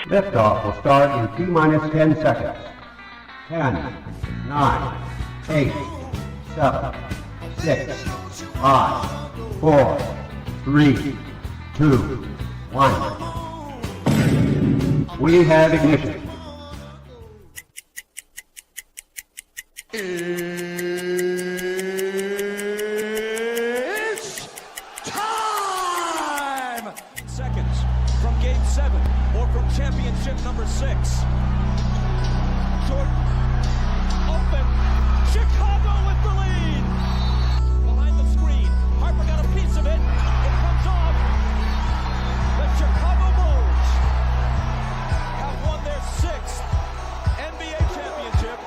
Liftoff will start in T-minus 10 seconds. 10, 9, 8, 7, 6, 5, 4, 3, 2, 1. We have ignition. It's time! Seconds from game 7 or from championship number 6. Jordan, open, Chicago with the lead! Behind the screen, Harper got a piece of it, it comes off. The Chicago Bulls have won their 6th NBA championship.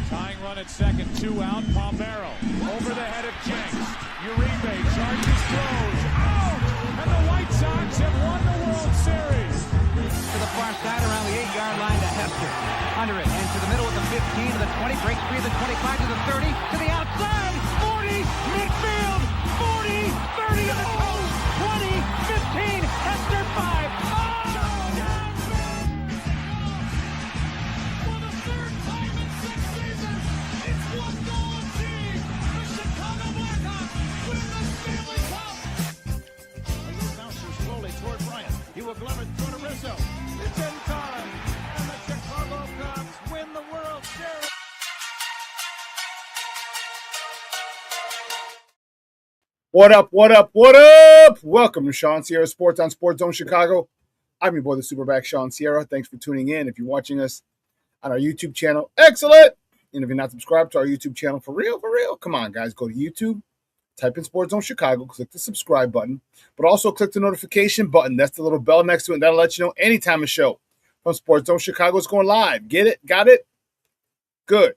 Tying run at second, 2 out, Palmero over the head of Jenks. Uribe charges, throws, out! And the White Sox have won the World Series. To the far side around the 8-yard line to Hester. Under it, and to the middle of the 15, to the 20, breaks free of the 25, to the 30, to the outside, 40, midfield, 40, 30 to the coast, 20, 15, Hester 5. Oh! For the third time in 6 seasons, it's one goal achieved. The Chicago Blackhawks win the Stanley Cup. A little bouncer slowly toward Bryant. He will glove it toward Rizzo. It's in time. And the Chicago Cubs win the World Series. What up, what up, what up? Welcome to ShawnSierraSports on Sports Zone Chicago. I'm your boy, the SuperBack, Shawn Sierra. Thanks for tuning in. If you're watching us on our YouTube channel, excellent. And if you're not subscribed to our YouTube channel, for real, come on, guys, go to YouTube, type in Sports Zone Chicago, click the subscribe button, but also click the notification button. That's the little bell next to it, and that'll let you know anytime a show from Sports Zone Chicago is going live. Get it? Got it? Good.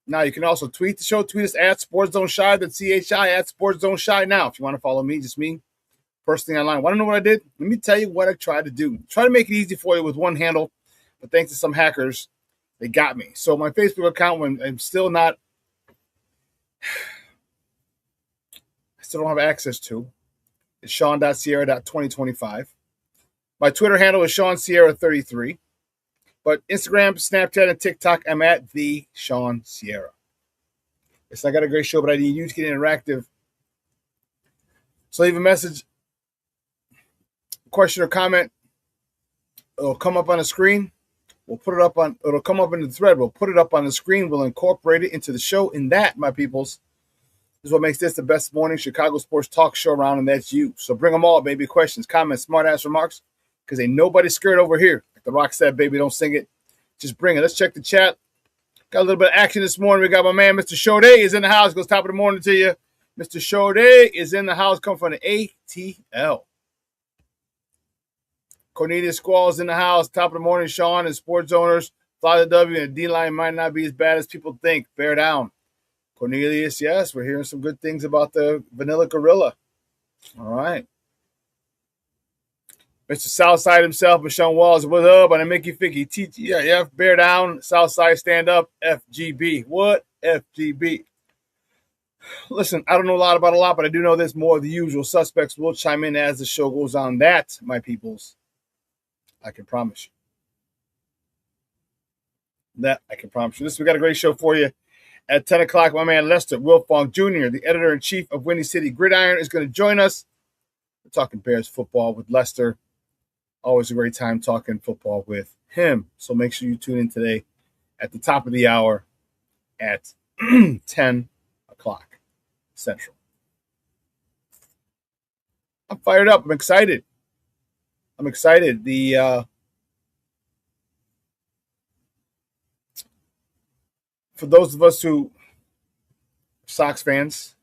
Now, you can also tweet the show. Tweet us at Sports Zone Shy, that's CHI, at Sports Zone Shy. Now, if you want to follow me, just me, personally online. Want to know what I did? Let me tell you what I tried to do. Try to make it easy for you with one handle, but thanks to some hackers, they got me. So my Facebook account, when I'm still not, I still don't have access to, is Shawn.Sierra.2025. My Twitter handle is ShawnSierra33. But Instagram, Snapchat, and TikTok, I'm at the Shawn Sierra. It's not got a great show, but I need you to get interactive. So leave a message, question, or comment. It'll come up on the screen. We'll put it up on. It'll come up in the thread. We'll put it up on the screen. We'll incorporate it into the show. And that, my peoples, is what makes this the best morning Chicago sports talk show around, and that's you. So bring them all, baby. Questions, comments, smart-ass remarks, because ain't nobody scared over here. The Rock said, baby, don't sing it. Just bring it. Let's check the chat. Got a little bit of action this morning. We got my man, Mr. Shode, is in the house. Goes top of the morning to you. Mr. Shode is in the house. Come from the ATL. Cornelius Squall is in the house. Top of the morning, Shawn and sports owners. Fly the W, and the D-line might not be as bad as people think. Bear down. Cornelius, yes, we're hearing some good things about the Vanilla Gorilla. All right. Mr. Southside himself, Michelle Walls, what's up? And I make you Ficky, TGF, bear down, Southside, stand up, FGB. What? FGB. Listen, I don't know a lot about a lot, but I do know this. More of the usual suspects will chime in as the show goes on. That, my peoples, I can promise you. That I can promise you. Listen, we got a great show for you. At 10 o'clock, my man Lester Wilfong Jr., the editor-in-chief of Windy City Gridiron, is going to join us. We're talking Bears football with Lester. Always a great time talking football with him. So make sure you tune in today at the top of the hour at 10 o'clock Central. I'm fired up. I'm excited. For those of us who Sox fans,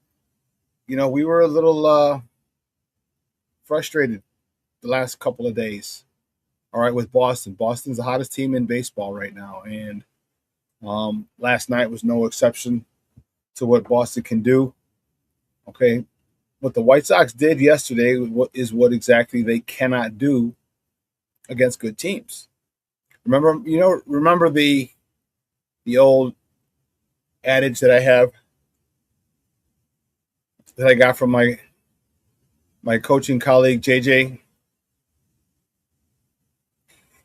you know, we were a little frustrated the last couple of days, all right, with Boston. Boston's the hottest team in baseball right now, and last night was no exception to what Boston can do. Okay, what the White Sox did yesterday is what exactly they cannot do against good teams. Remember the old adage that I got from my my coaching colleague, JJ,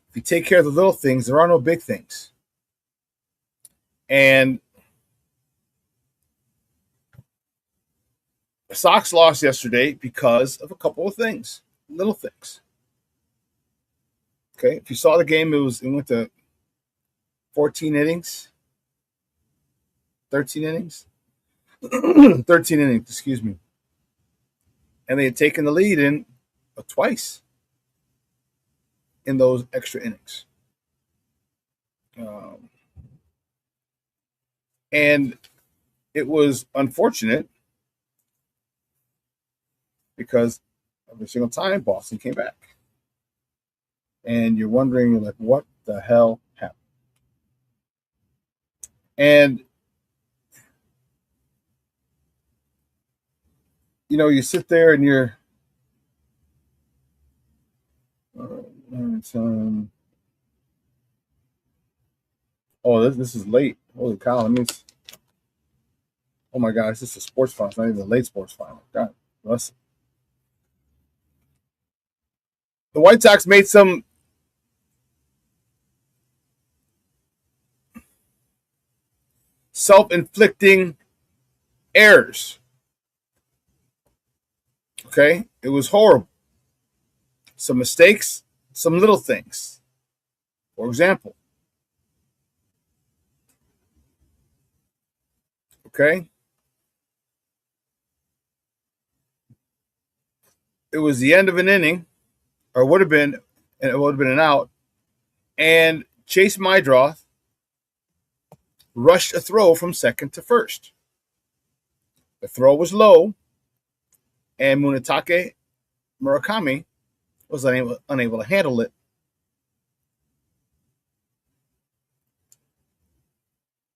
if you take care of the little things, there are no big things. And the Sox lost yesterday because of a couple of things, little things. Okay, if you saw the game, it went to 14 innings, 13 innings, 13 innings, excuse me. And they had taken the lead in twice in those extra innings. And it was unfortunate because every single time Boston came back. And you're wondering, like, what the hell happened? And, you know, you sit there and you're this is late. Holy cow. Oh my gosh, this is a sports final. It's not even a late sports final. God bless it. The White Sox made some self-inflicting errors. Okay? It was horrible. Some mistakes, some little things. For example, okay? It was the end of an inning, or would have been, and it would have been an out, and Chase Mydroth rushed a throw from second to first. The throw was low, and Munetake Murakami was unable to handle it.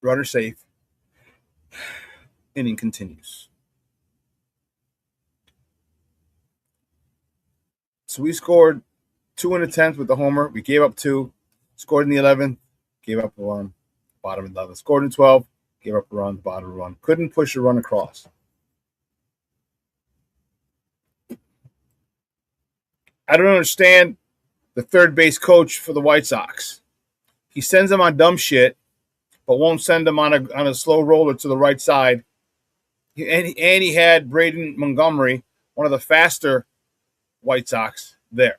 Runner safe. Inning continues. So we scored 2 in the 10th with the homer. We gave up 2. Scored in the 11th. Gave up a run. Bottom of the 11th. Scored in 12. Gave up a run. Bottom of the run. Couldn't push a run across. I don't understand the third base coach for the White Sox. He sends them on dumb shit, but won't send them on a slow roller to the right side. And he had Braden Montgomery, one of the faster White Sox, there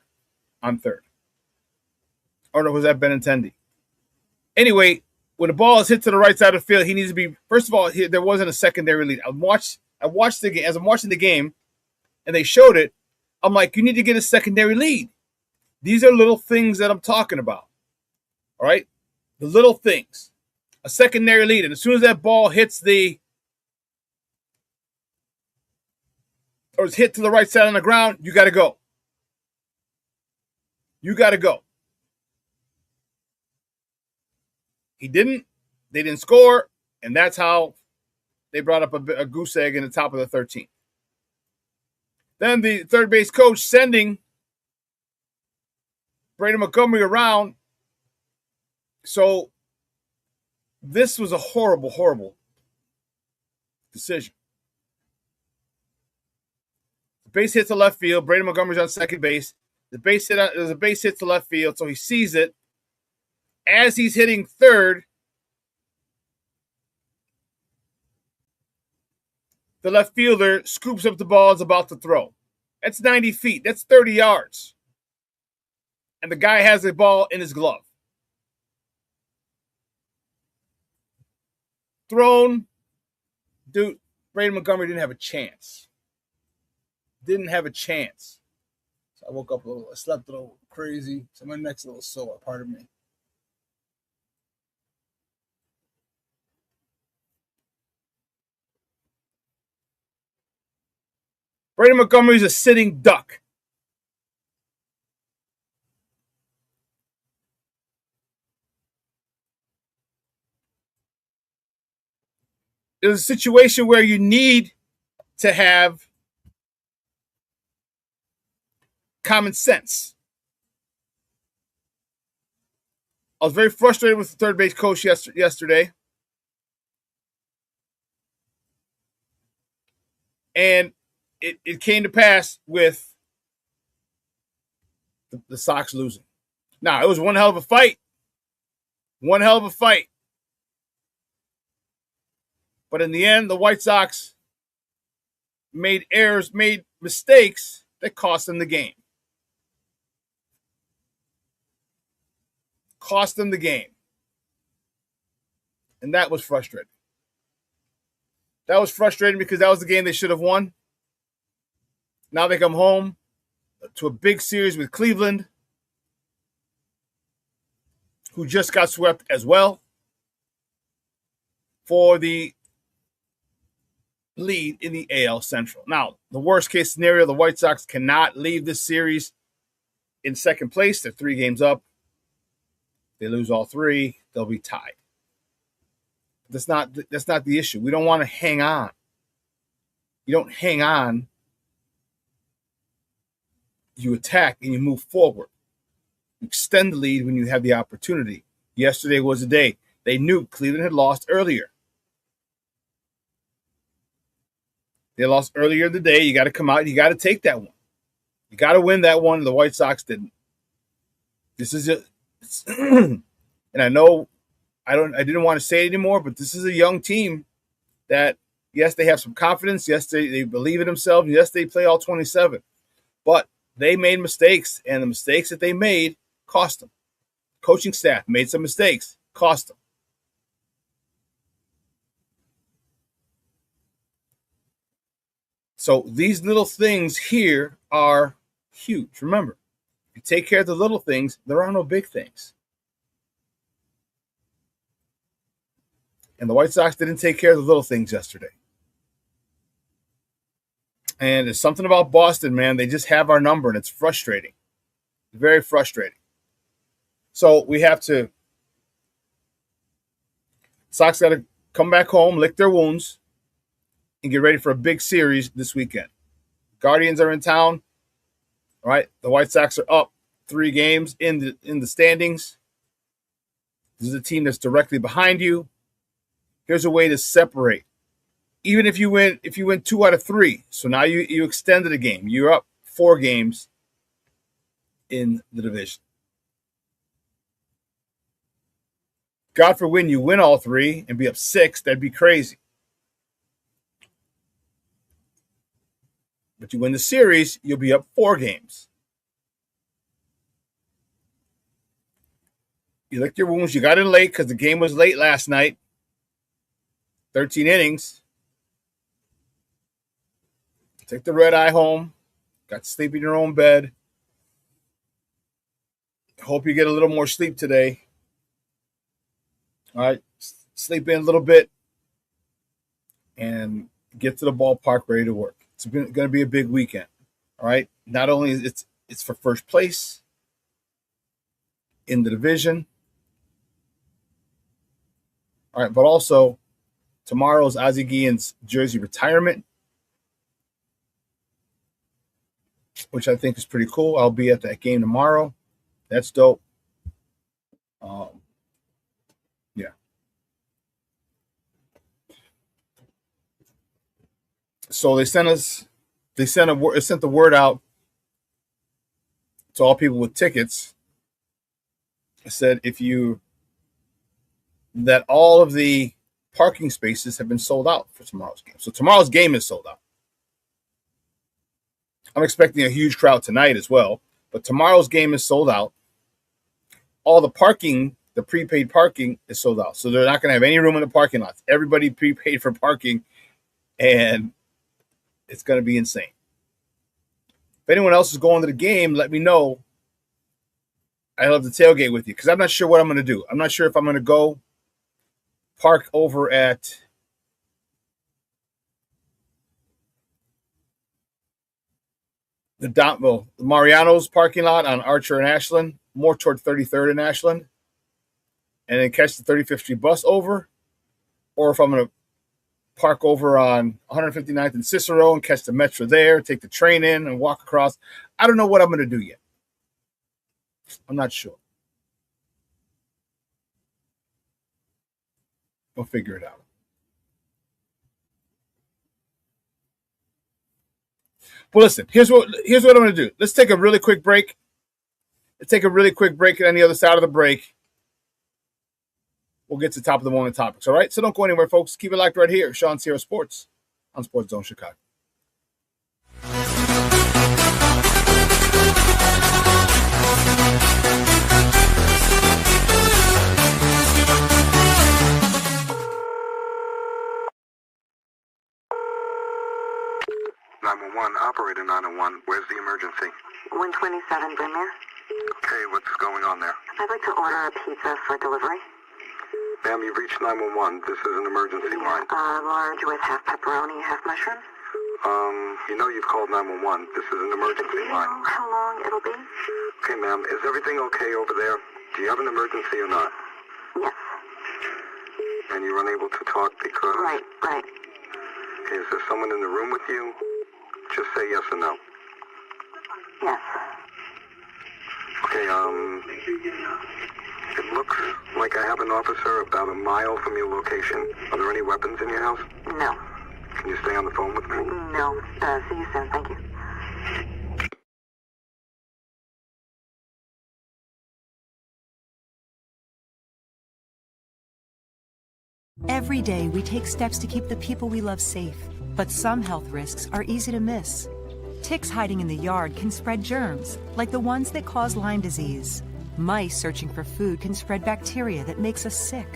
on third. Or no, was that Benintendi? Anyway, when the ball is hit to the right side of the field, he needs to be. First of all, there wasn't a secondary lead. I watched the game as I'm watching the game, and they showed it. I'm like, you need to get a secondary lead. These are little things that I'm talking about. All right, the little things, a secondary lead, and as soon as that ball hits or is hit to the right side on the ground, you got to go. You got to go. He didn't. They didn't score, and that's how they brought up a goose egg in the top of the 13th. Then the third base coach sending Braden Montgomery around. So this was a horrible, horrible decision. The base hit to left field. Braden Montgomery's on second base. There's a base hit to left field, so he sees it. As he's hitting third, the left fielder scoops up the ball, is about to throw. That's 90 feet. That's 30 yards. And the guy has the ball in his glove. Thrown. Dude, Braden Montgomery didn't have a chance. Didn't have a chance. So I woke up a little, I slept a little crazy. So my neck's a little sore, pardon me. Braden Montgomery's a sitting duck. There's a situation where you need to have common sense. I was very frustrated with the third base coach yesterday. And it came to pass with the Sox losing. Now, it was one hell of a fight. One hell of a fight. But in the end, the White Sox made mistakes that cost them the game. Cost them the game. And that was frustrating. That was frustrating because that was the game they should have won. Now they come home to a big series with Cleveland, who just got swept as well, for the lead in the AL Central. Now, the worst case scenario, the White Sox cannot leave this series in second place. They're 3 games up. They lose all 3, they'll be tied. That's not the issue. We don't want to hang on. You don't hang on. You attack and you move forward. You extend the lead when you have the opportunity. Yesterday was the day. They knew Cleveland had lost earlier. They lost earlier in the day. You got to come out. You got to take that one. You got to win that one. The White Sox didn't. This is it. And I know I didn't want to say it anymore, but this is a young team that, yes, they have some confidence. Yes, they believe in themselves. Yes, they play all 27. But they made mistakes, and the mistakes that they made cost them. Coaching staff made some mistakes, cost them. So these little things here are huge. Remember, if you take care of the little things, there are no big things. And the White Sox didn't take care of the little things yesterday. And there's something about Boston, man. They just have our number, and it's frustrating. Very frustrating. So we have to – Sox got to come back home, lick their wounds, and get ready for a big series this weekend. Guardians are in town. All right, the White Sox are up 3 games in the standings. This is a team that's directly behind you. Here's a way to separate. Even if you win 2 out of 3, so now you extended a game. You're up 4 games in the division. God forbid you win all 3 and be up 6. That'd be crazy. But you win the series, you'll be up 4 games. You licked your wounds. You got in late because the game was late last night. 13 innings. Take the red eye home. Got to sleep in your own bed. Hope you get a little more sleep today. All right. Sleep in a little bit and get to the ballpark ready to work. It's going to be a big weekend. All right. Not only is it's for first place in the division. All right. But also tomorrow's Ozzie Guillen's jersey retirement, which I think is pretty cool. I'll be at that game tomorrow. That's dope. Yeah. So they sent the word out to all people with tickets. It said that all of the parking spaces have been sold out for tomorrow's game. So tomorrow's game is sold out. I'm expecting a huge crowd tonight as well, but tomorrow's game is sold out. All the parking, the prepaid parking, is sold out. So they're not going to have any room in the parking lots. Everybody prepaid for parking, and it's going to be insane. If anyone else is going to the game, let me know. I'd love to tailgate with you because I'm not sure what I'm going to do. I'm not sure if I'm going to go park over at the Mariano's parking lot on Archer and Ashland, more toward 33rd and Ashland, and then catch the 35th Street bus over, or if I'm going to park over on 159th and Cicero and catch the Metro there, take the train in and walk across. I don't know what I'm going to do yet. I'm not sure. We'll figure it out. Well, listen, here's what I'm going to do. Let's take a really quick break. And on the other side of the break, we'll get to the top of the morning topics, all right? So don't go anywhere, folks. Keep it locked right here. Shawn Sierra Sports on Sports Zone Chicago. 911, operator 901. Where's the emergency? 127 Brynmere. Okay, what's going on there? I'd like to order a pizza for delivery. Ma'am, you've reached 911. This is an emergency line. Large with half pepperoni, half mushroom. You know you've called 911. This is an emergency line. How long it'll be? Okay, ma'am, is everything okay over there? Do you have an emergency or not? Yes. And you're unable to talk because... Right. Is there someone in the room with you? Just say yes or no. Yes. Okay, it looks like I have an officer about a mile from your location. Are there any weapons in your house? No. Can you stay on the phone with me? No. See you soon. Thank you. Every day, we take steps to keep the people we love safe, but some health risks are easy to miss. Ticks hiding in the yard can spread germs, like the ones that cause Lyme disease. Mice searching for food can spread bacteria that makes us sick.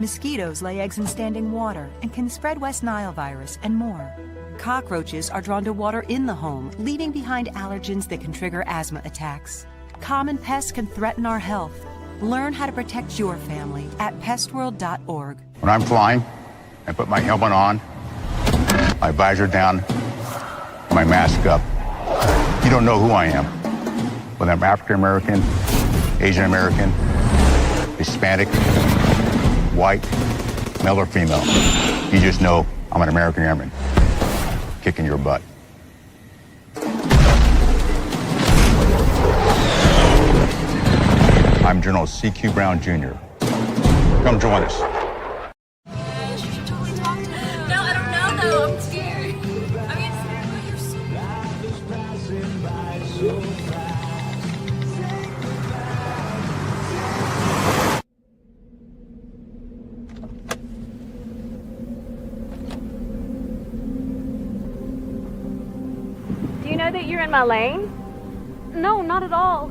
Mosquitoes lay eggs in standing water and can spread West Nile virus and more. Cockroaches are drawn to water in the home, leaving behind allergens that can trigger asthma attacks. Common pests can threaten our health. Learn how to protect your family at pestworld.org. When I'm flying, I put my helmet on, my visor down, my mask up. You don't know who I am. Whether I'm African American, Asian American, Hispanic, white, male or female. You just know I'm an American airman kicking your butt. I'm General C.Q. Brown Jr. Come join us. Do you know that you're in my lane? No, not at all.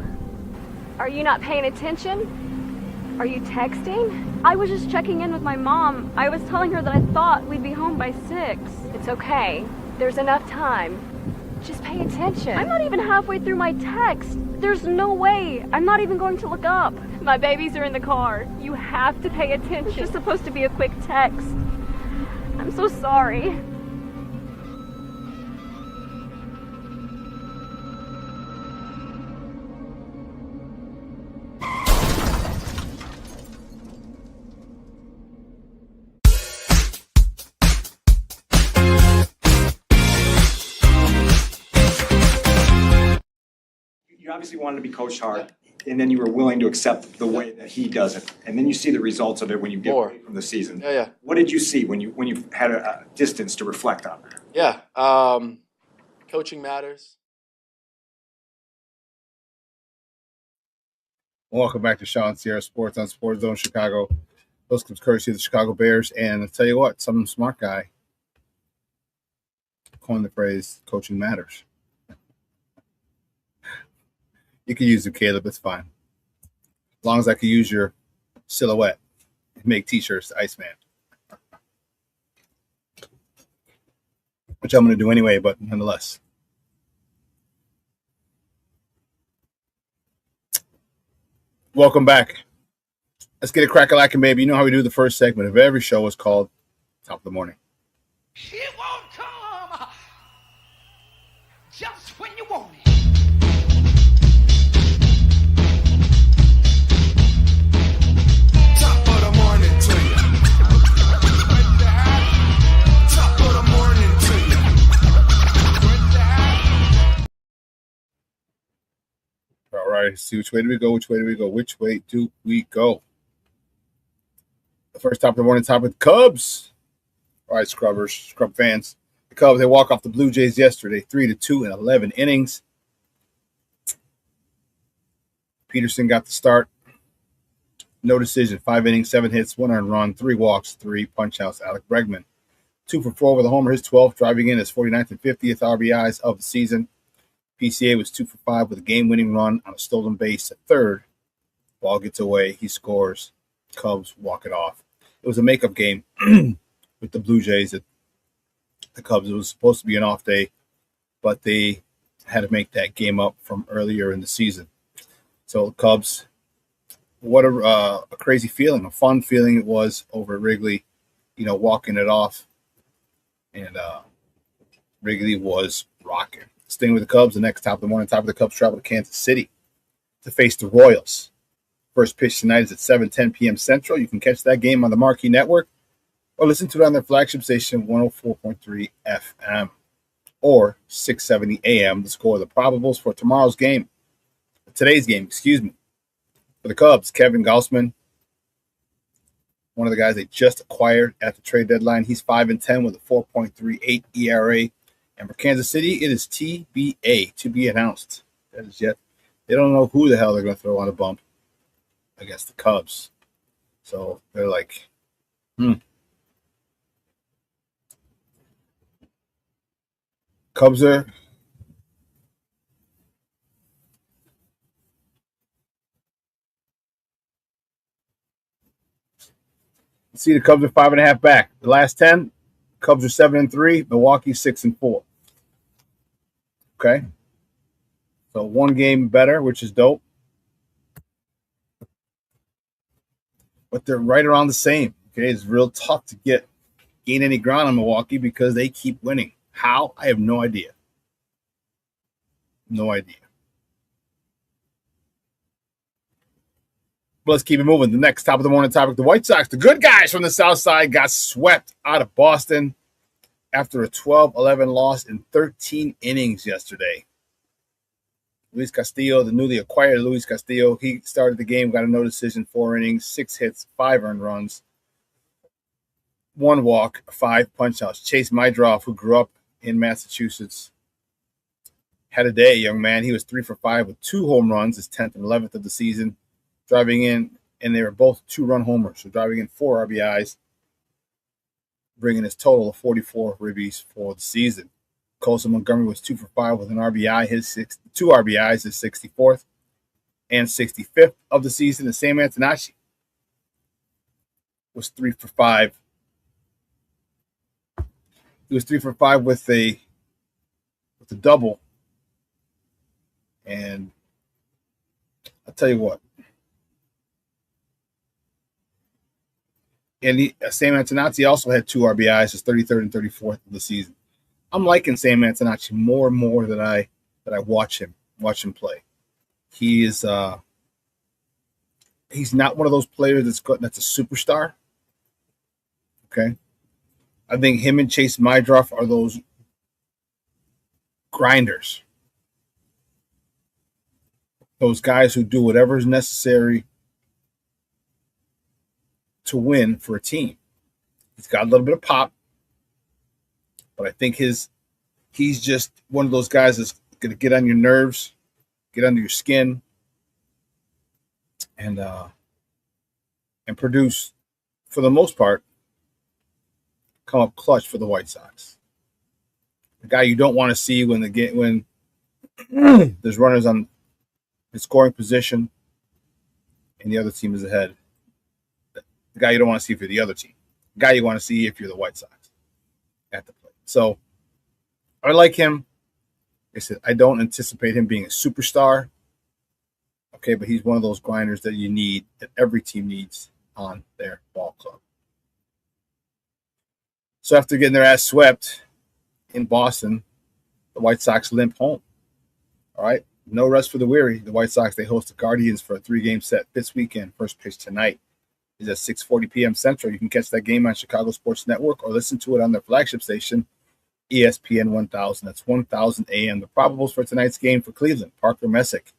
Are you not paying attention? Are you texting? I was just checking in with my mom. I was telling her that I thought we'd be home by 6. It's okay. There's enough time. Just pay attention. I'm not even halfway through my text. There's no way. I'm not even going to look up. My babies are in the car. You have to pay attention. It's just supposed to be a quick text. I'm so sorry. You obviously wanted to be coached hard, and then you were willing to accept the way that he does it, and then you see the results of it when you get away from the season. Yeah. What did you see when you had a distance to reflect on that? Yeah. Coaching matters. Welcome back to Shawn Sierra Sports on Sports Zone Chicago. Those comes courtesy of the Chicago Bears, and I'll tell you what, some smart guy coined the phrase "coaching matters." You can use it, Caleb. It's fine. As long as I can use your silhouette and make t-shirts, Iceman. Which I'm going to do anyway, but nonetheless. Welcome back. Let's get it crack-a-lackin', baby. You know how we do the first segment of every show is called Top of the Morning. It won't come just when you want it. All right, see which way do we go? Which way do we go? The first top of the morning topic, Cubs. All right, scrub fans. The Cubs, they walk off the Blue Jays yesterday, 3-2 in 11 innings. Peterson got the start. No decision, 5 innings, 7 hits, 1 earned run, 3 walks, 3 punch-outs. Alec Bregman, 2 for 4 with a homer, his 12th, driving in his 49th and 50th RBIs of the season. PCA was 2 for 5 with a game-winning run on a stolen base at third. Ball gets away, he scores. Cubs walk it off. It was a makeup game with the Blue Jays. The Cubs, it was supposed to be an off day, but they had to make that game up from earlier in the season. So the Cubs, what a crazy feeling, a fun feeling it was over at Wrigley, walking it off. And Wrigley was rocking. Staying with the Cubs, the next top of the morning, top of the Cubs travel to Kansas City to face the Royals. First pitch tonight is at 7:10 p.m. Central. You can catch that game on the Marquee Network or listen to it on their flagship station, 104.3 FM or 670 AM. The score of the probables for today's game, For the Cubs, Kevin Gausman, one of the guys they just acquired at the trade deadline. He's 5-10 with a 4.38 ERA. And for Kansas City, it is TBA, to be announced. That is yet. They don't know who the hell they're going to throw on a bump against the Cubs. So they're like, Cubs are see the Cubs are 5.5 back. The last 10, Cubs are 7-3, Milwaukee 6-4. Okay. So one game better, which is dope. But they're right around the same. Okay. It's real tough to gain any ground on Milwaukee because they keep winning. How? I have no idea. No idea. But let's keep it moving. The next top of the morning topic, the White Sox, the good guys from the South Side, got swept out of Boston after a 12-11 loss in 13 innings yesterday. Luis Castillo, the newly acquired Luis Castillo, he started the game, got a no decision, 4 innings, 6 hits, 5 earned runs, 1 walk, 5 punch-outs. Chase Mydroff, who grew up in Massachusetts, had a day, young man. He was 3 for 5 with 2 home runs, his 10th and 11th of the season, driving in, and they were both 2-run homers, so driving in 4 RBIs, bringing his total of 44 ribbies for the season. Colson Montgomery was 2 for 5 with an RBI, 2 RBIs, his 64th and 65th of the season. And Sam Antonacci was 3 for 5. He was 3 for 5 with a double. And I'll tell you what. And Sam Antonacci also had 2 RBIs, his 33rd and 34th of the season. I'm liking Sam Antonacci more and more that I watch him play. He is he's not one of those players that's a superstar. Okay, I think him and Chase Mydroff are those grinders, those guys who do whatever is necessary to win for a team. He's got a little bit of pop, but I think he's just one of those guys that's going to get on your nerves, get under your skin, and produce, for the most part, come up clutch for the White Sox. The guy you don't want to see when there's runners on the scoring position and the other team is ahead. The guy you don't want to see for the other team. The guy you want to see if you're the White Sox at the plate. So I like him. I said I don't anticipate him being a superstar. Okay, but he's one of those grinders that that every team needs on their ball club. So after getting their ass swept in Boston, the White Sox limp home. All right, no rest for the weary. The White Sox, they host the Guardians for a 3-game set this weekend. First pitch tonight is at 6:40 p.m. Central. You can catch that game on Chicago Sports Network or listen to it on their flagship station, ESPN 1000. That's 1000 AM. The probables for tonight's game for Cleveland, Parker Messick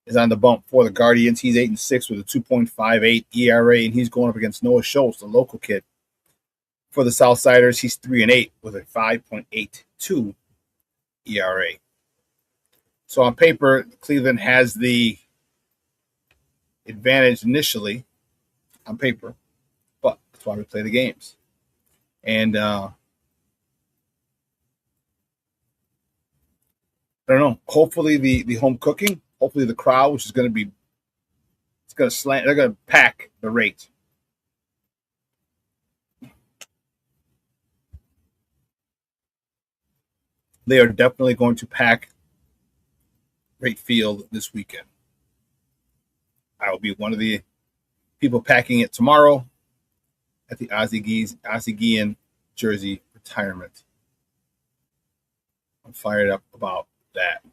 is on the bump for the Guardians. He's 8-6 with a 2.58 ERA, and he's going up against Noah Schultz, the local kid For the Southsiders, he's 3-8 with a 5.82 ERA. So on paper, Cleveland has the advantage initially on paper, but that's why we play the games. And I don't know. Hopefully the home cooking, hopefully the crowd, which is going to be, it's going to slant. They're going to pack the rate. They are definitely going to pack Rate Field this weekend. I will be one of the people packing it tomorrow at the Ozzie Guillen jersey retirement. I'm fired up about that.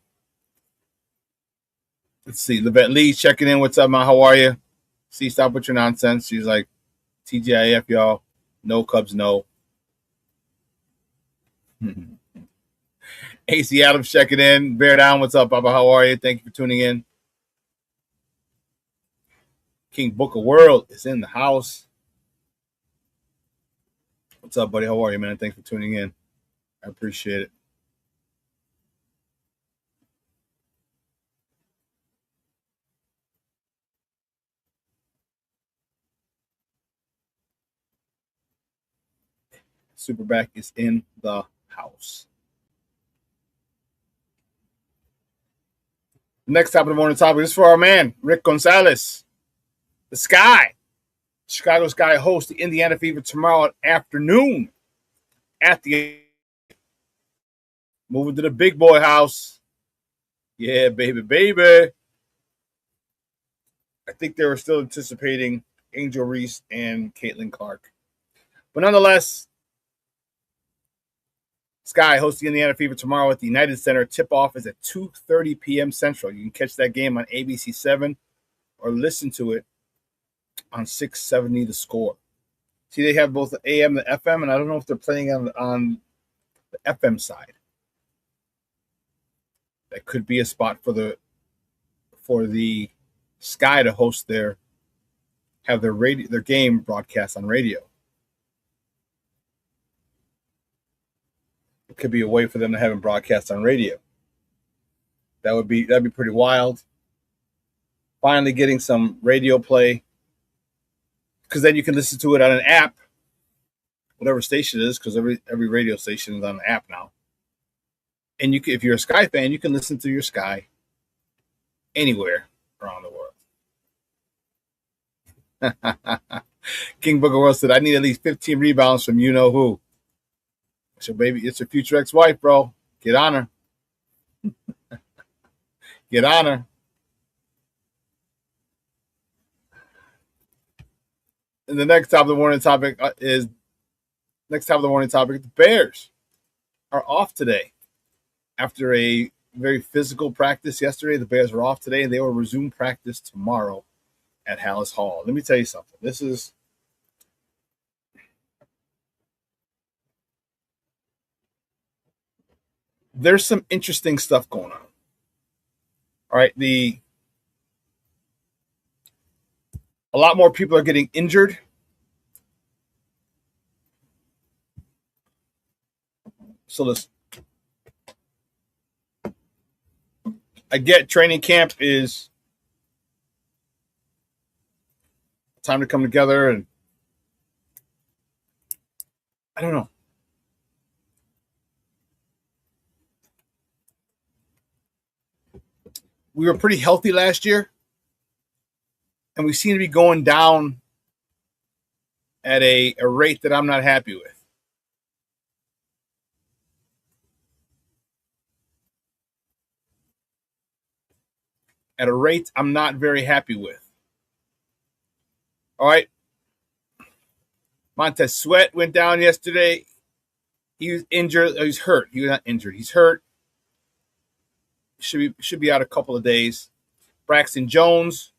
Let's see. Levette Lee checking in. What's up, man? How are you? See, stop with your nonsense. She's like, TGIF, y'all. No Cubs, no. AC Adams checking in. Bear down. What's up, Baba? How are you? Thank you for tuning in. King Booker World is in the house. What's up, buddy? How are you, man? Thanks for tuning in. I appreciate it. SuperBack is in the house. Next top of the morning topic is for our man, Rick Gonzalez. The Sky. Chicago Sky hosts the Indiana Fever tomorrow afternoon at the moving to the big boy house. Yeah, baby. I think they were still anticipating Angel Reese and Caitlin Clark. But nonetheless, Sky hosts the Indiana Fever tomorrow at the United Center. Tip-off is at 2:30 p.m. Central. You can catch that game on ABC 7 or listen to it on 670 The Score. See, they have both the AM and the FM, and I don't know if they're playing on the FM side. That could be a spot for the Sky to host their game broadcast on radio. It could be a way for them to have them broadcast on radio. That'd be pretty wild. Finally getting some radio play, because then you can listen to it on an app, whatever station it is, because every radio station is on an app now. And if you're a Sky fan, you can listen to your Sky anywhere around the world. King Booker World said, I need at least 15 rebounds from you know who. So, baby, it's your future ex-wife, bro. Get on her. Get on her. And the next top of the morning topic the Bears are off today. After a very physical practice yesterday, the Bears are off today, and they will resume practice tomorrow at Hallis Hall. Let me tell you something. There's some interesting stuff going on. All right, a lot more people are getting injured. So listen, I get training camp is time to come together, and I don't know. We were pretty healthy last year, and we seem to be going down at a rate that I'm not happy with. At a rate I'm not very happy with. All right. Montez Sweat went down yesterday. He was injured. He's hurt. He was not injured. He's hurt. Should be out a couple of days. Braxton Jones,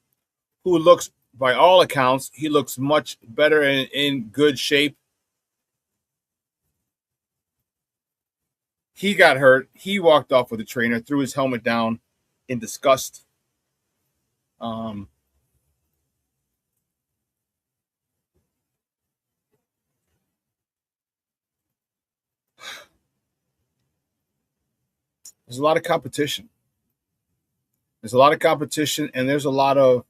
who looks, by all accounts, he looks much better and in good shape. He got hurt. He walked off with the trainer, threw his helmet down in disgust. There's a lot of competition. There's a lot of competition, and there's a lot of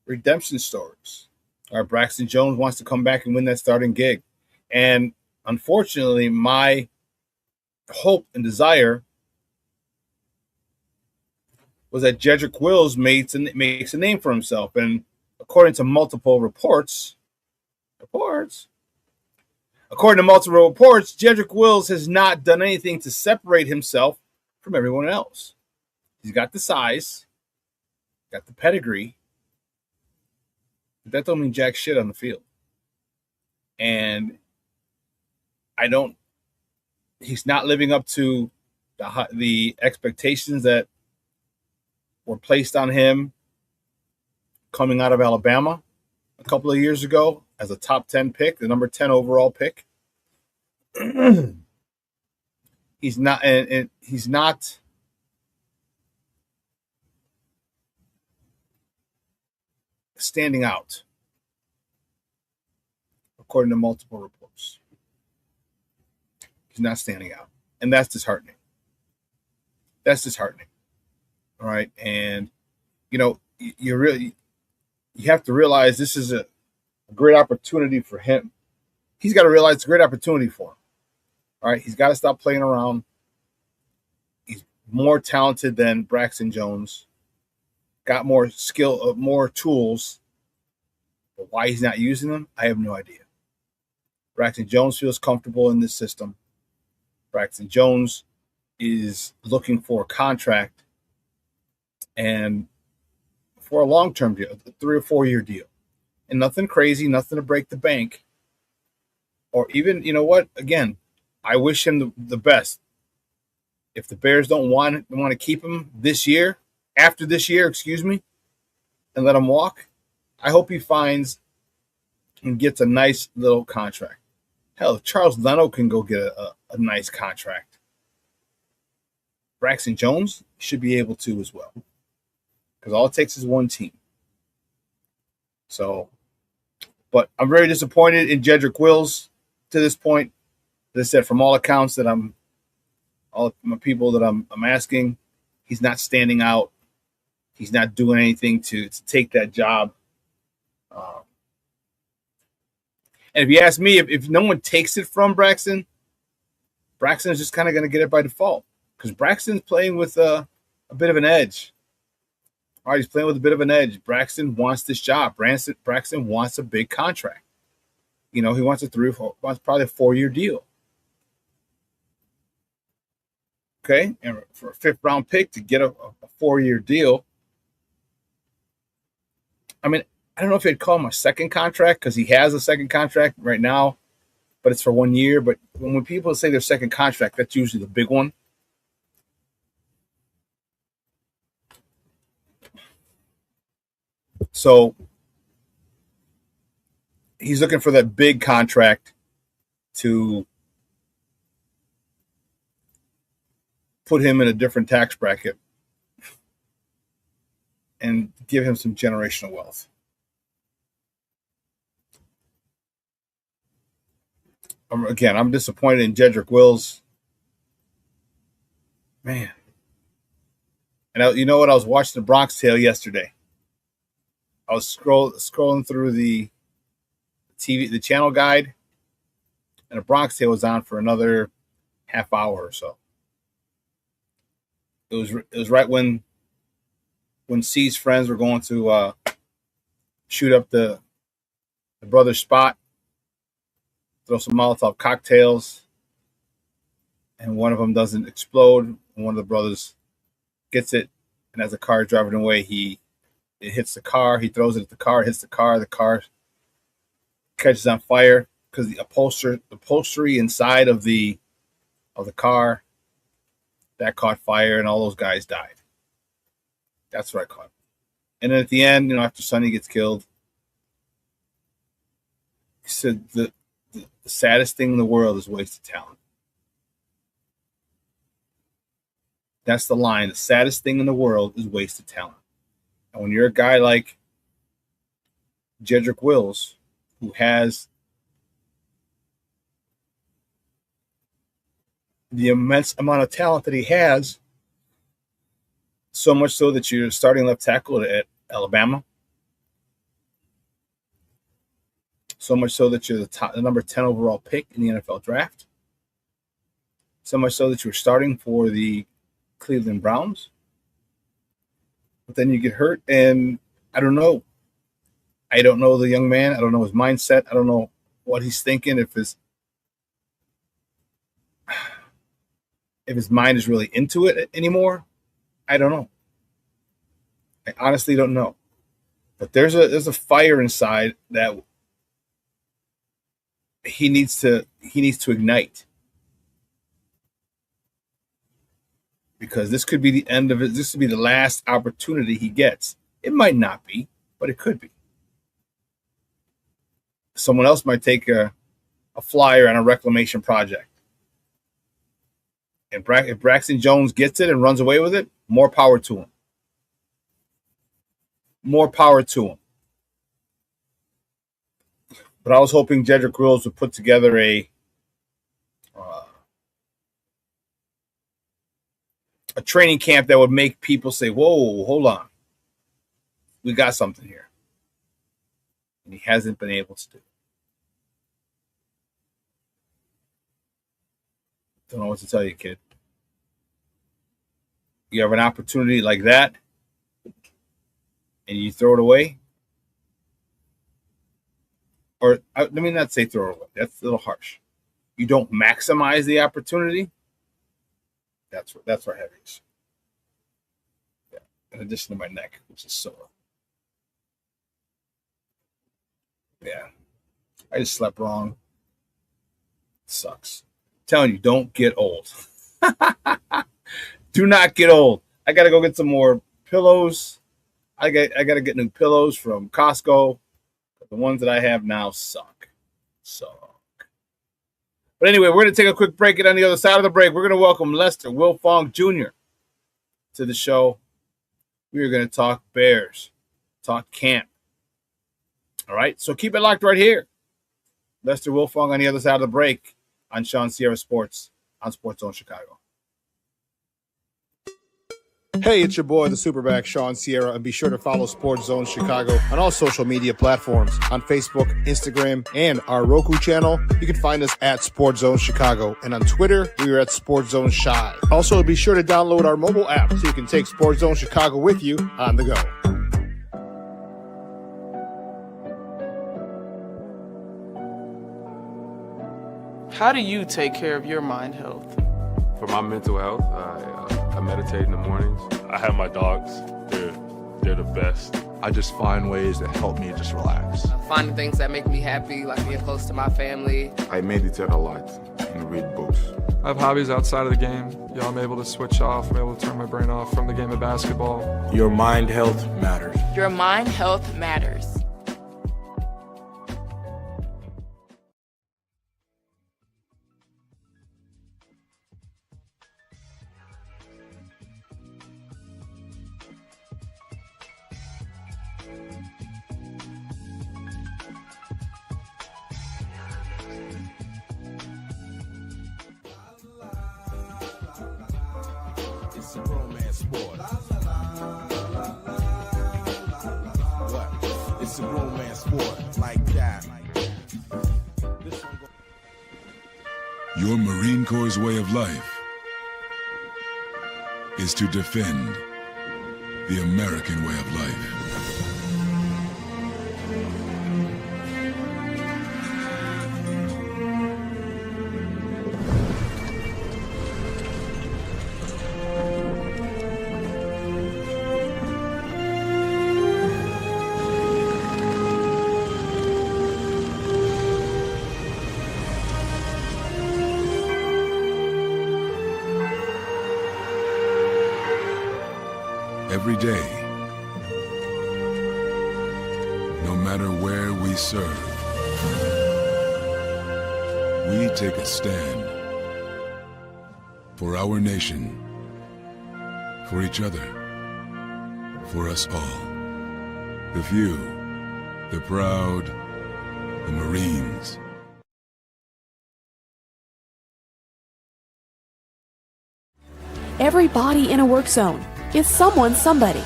redemption stories. All right, Braxton Jones wants to come back and win that starting gig. And unfortunately, my hope and desire was that Jedrick Wills makes a name for himself. And according to multiple reports, Jedrick Wills has not done anything to separate himself from everyone else. He's got the size, got the pedigree, but that don't mean jack shit on the field. And he's not living up to the expectations that were placed on him coming out of Alabama a couple of years ago as a top 10 pick, the number 10 overall pick. He's not standing out, according to multiple reports. He's not standing out, and that's disheartening. All right, and you have to realize this is a great opportunity for him. He's got to realize it's a great opportunity for him. All right, he's got to stop playing around. He's more talented than Braxton Jones. Got more skill, more tools. But why he's not using them, I have no idea. Braxton Jones feels comfortable in this system. Braxton Jones is looking for a contract and for a long-term deal, a 3 or 4 year deal. And nothing crazy, nothing to break the bank. Or even, you know what? Again, I wish him the best. If the Bears don't want to keep him after this year, and let him walk, I hope he finds and gets a nice little contract. Hell, if Charles Leno can go get a nice contract, Braxton Jones should be able to as well. Because all it takes is one team. So, but I'm very disappointed in Jedrick Wills to this point. As I said, from all accounts that all my people that I'm asking, he's not standing out. He's not doing anything to take that job. And if you ask me, if no one takes it from Braxton is just kind of going to get it by default because Braxton's playing with a bit of an edge. All right, he's playing with a bit of an edge. Braxton wants this job. Braxton wants a big contract. He wants probably a 4-year deal. Okay, and for a 5th-round pick to get a 4-year deal. I mean, I don't know if you'd call him a second contract because he has a second contract right now, but it's for 1 year. But when people say their second contract, that's usually the big one. So he's looking for that big contract to put him in a different tax bracket and give him some generational wealth. I'm disappointed in Jedrick Wills. Man. And you know what? I was watching the Bronx Tale yesterday. I was scrolling through the TV, the channel guide, and the Bronx Tale was on for another half hour or so. It was right when C's friends were going to shoot up the brother's spot, throw some Molotov cocktails, and one of them doesn't explode. And one of the brothers gets it, and as the car is driving away, it hits the car. He throws it at the car, hits the car. The car catches on fire because the upholstery inside of the car that caught fire, and all those guys died. That's what I caught. And then at the end, after Sonny gets killed, he said the saddest thing in the world is wasted talent. That's the line. The saddest thing in the world is wasted talent. And when you're a guy like Jedrick Wills, who has the immense amount of talent that he has, So much so that you're starting left tackle at Alabama. So much so that you're the number 10 overall pick in the NFL draft. So much so that you were starting for the Cleveland Browns. But then you get hurt, and I don't know. I don't know the young man. I don't know his mindset. I don't know what he's thinking, if his mind is really into it anymore. I don't know. I honestly don't know. But there's a fire inside that he needs to ignite. Because this could be the end of it. This could be the last opportunity he gets. It might not be, but it could be. Someone else might take a flyer on a reclamation project. And if Braxton Jones gets it and runs away with it, more power to him. More power to him. But I was hoping Jedrick Wills would put together a training camp that would make people say, whoa, hold on. We got something here. And he hasn't been able to do it. Don't know what to tell you, kid. You have an opportunity like that, and you throw it away. Or let me not say throw it away. That's a little harsh. You don't maximize the opportunity. That's where heavy is. Yeah. In addition to my neck, which is sore. Yeah. I just slept wrong. It sucks. I'm telling you, don't get old. Do not get old. I gotta go get some more pillows. I gotta get new pillows from Costco. The ones that I have now suck. But anyway, we're going to take a quick break. And on the other side of the break, we're going to welcome Lester Wilfong Jr. to the show. We are going to talk Bears, talk camp. All right, so keep it locked right here. Lester Wilfong on the other side of the break on Shawn Sierra Sports on Sports Zone Chicago. Hey, it's your boy, the SuperBack, Shawn Sierra, and be sure to follow Sports Zone Chicago on all social media platforms, on Facebook, Instagram, and our Roku channel. You can find us at Sports Zone Chicago, and on Twitter, we are at Sports Zone Shy. Also, be sure to download our mobile app so you can take Sports Zone Chicago with you on the go. How do you take care of your mind health? For my mental health, I meditate in the mornings. I have my dogs. They're the best. I just find ways that help me just relax. Finding things that make me happy, like being close to my family. I meditate a lot and read books. I have hobbies outside of the game. I'm able to switch off. I'm able to turn my brain off from the game of basketball. Your mind health matters. Your mind health matters. It's a romance sport. What? It's a romance sport like that. Your Marine Corps' way of life is to defend the American way of life. Every day, no matter where we serve, we take a stand for our nation, for each other, for us all. The few, the proud, the Marines. Every body in a work zone is someone's somebody.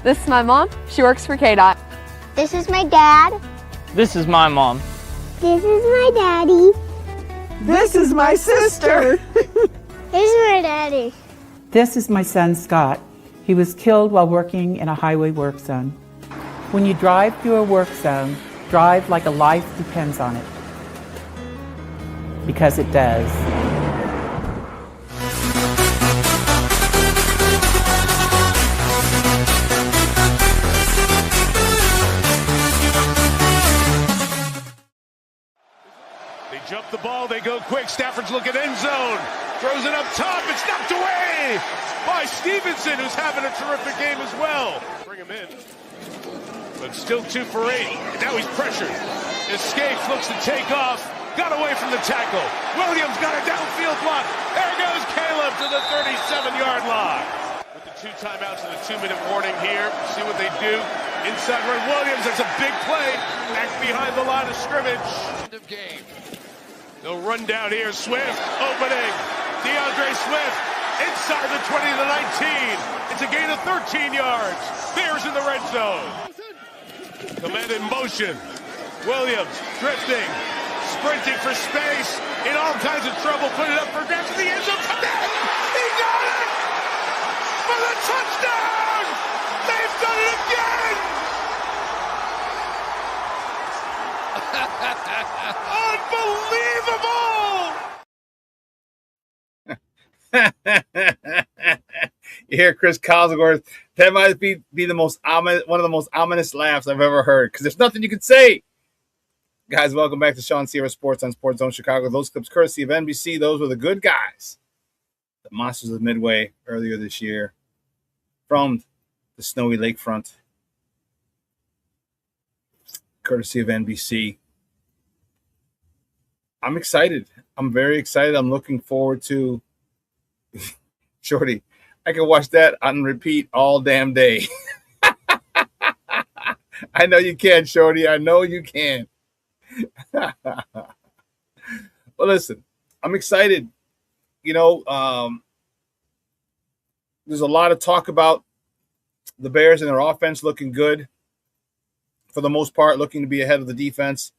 This is my mom. She works for KDOT. This is my dad. This is my mom. This is my daddy. This is my sister. This is my daddy. This is my son, Scott. He was killed while working in a highway work zone. When you drive through a work zone, drive like a life depends on it. Because it does. They jump the ball, they go quick. Stafford's looking end zone. Throws it up top. It's knocked away by Stevenson, who's having a terrific game as well. Bring him in. But still 2 for 8. And now he's pressured. Escapes, looks to take off. Got away from the tackle. Williams got a downfield block. There goes Caleb to the 37-yard line. With the 2 timeouts and a 2-minute warning here. See what they do. Inside run Williams. That's a big play. Back behind the line of scrimmage. End of game. No run down here. Swift opening. DeAndre Swift inside the 20 to 19. It's a gain of 13 yards. Bears in the red zone. Command in motion. Williams drifting, sprinting for space, in all kinds of trouble. Put it up for grabs in the end zone. He got it for the touchdown. They've done it again. Unbelievable! You hear Chris Collinsworth. That might be the most ominous, one of the most ominous laughs I've ever heard, because there's nothing you can say. Guys, welcome back to Shawn Sierra Sports on Sports Zone Chicago. Those clips courtesy of NBC. Those were the good guys. The Monsters of Midway earlier this year from the snowy lakefront. Courtesy of NBC. I'm excited. I'm very excited. I'm looking forward to Shorty. I can watch that on repeat all damn day. I know you can, Shorty. I know you can. Well, listen, I'm excited. You know, there's a lot of talk about the Bears and their offense looking good. For the most part, looking to be ahead of the defense.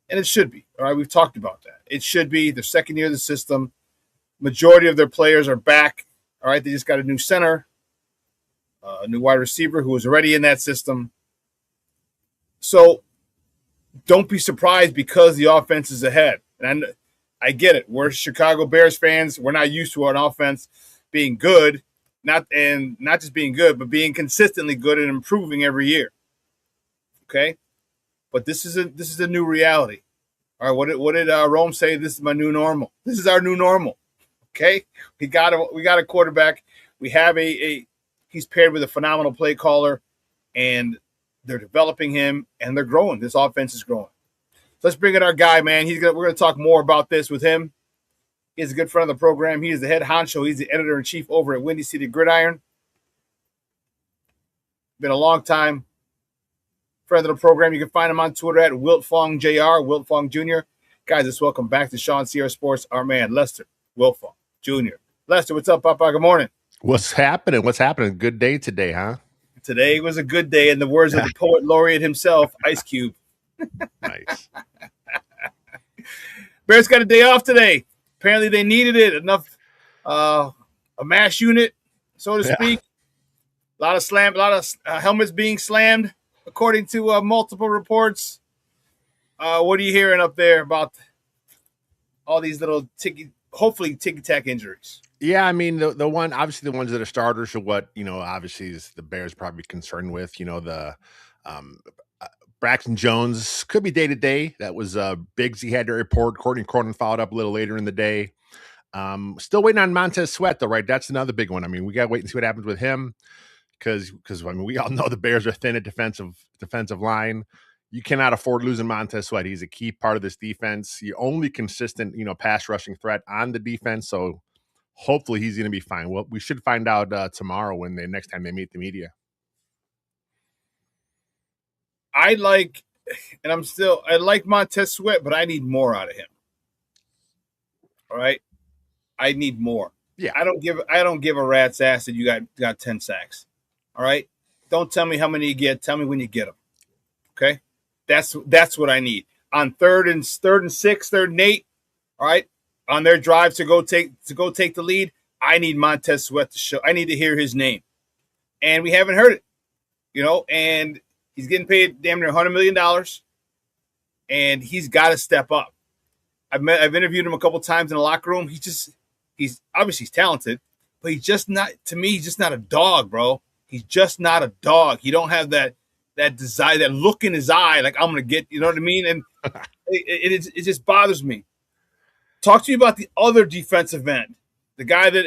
And it should be. All right, we've talked about that. It should be. Their second year of the system. Majority of their players are back. All right, they just got a new center, a new wide receiver who was already in that system. So don't be surprised because the offense is ahead. And I get it. We're Chicago Bears fans. We're not used to an offense being good, not just being good, but being consistently good and improving every year. Okay, but this is a new reality. All right, what did Rome say? This is my new normal. This is our new normal. Okay, we got a quarterback. We have he's paired with a phenomenal play caller, and they're developing him and they're growing. This offense is growing. So let's bring in our guy, man. We're gonna talk more about this with him. He's a good friend of the program. He is the head honcho. He's the editor-in-chief over at Windy City Gridiron. Been a long time friend of the program. You can find him on Twitter at WiltFong Jr., WiltFong Jr. Guys, let's welcome back to Shawn Sierra Sports, our man, Lester Wiltfong Jr. Lester, what's up, Papa? Good morning. What's happening? Good day today, huh? Today was a good day, in the words of the poet laureate himself, Ice Cube. Nice. Bears got a day off today. Apparently they needed it. Enough, a mass unit, so to speak. A lot of helmets being slammed, according to multiple reports. What are you hearing up there about all these little hopefully ticky-tack injuries? Yeah, I mean, the one, obviously the ones that are starters are what, obviously is the Bears probably concerned with. The Braxton Jones could be day-to-day. That was Biggs he had to report. Courtney Cronin followed up a little later in the day. Still waiting on Montez Sweat, though, right? That's another big one. I mean, we got to wait and see what happens with him because I mean, we all know the Bears are thin at defensive line. You cannot afford losing Montez Sweat. He's a key part of this defense. The only consistent, pass rushing threat on the defense. So hopefully he's going to be fine. Well, we should find out tomorrow next time they meet the media. I like Montez Sweat, but I need more out of him. All right. I need more. Yeah. I don't give a rat's ass that you got 10 sacks. All right? Don't tell me how many you get. Tell me when you get them. Okay? That's what I need. On third and 6, 3rd and 8, all right? On their drive to go take the lead, I need Montez Sweat to show. I need to hear his name. And we haven't heard it. And he's getting paid damn near $100 million. And he's got to step up. I've interviewed him a couple times in the locker room. He's obviously talented, but he's just not a dog, bro. He's just not a dog. He don't have that desire, that look in his eye, like I'm gonna get, you know what I mean? And it just bothers me. Talk to me about the other defensive end, the guy that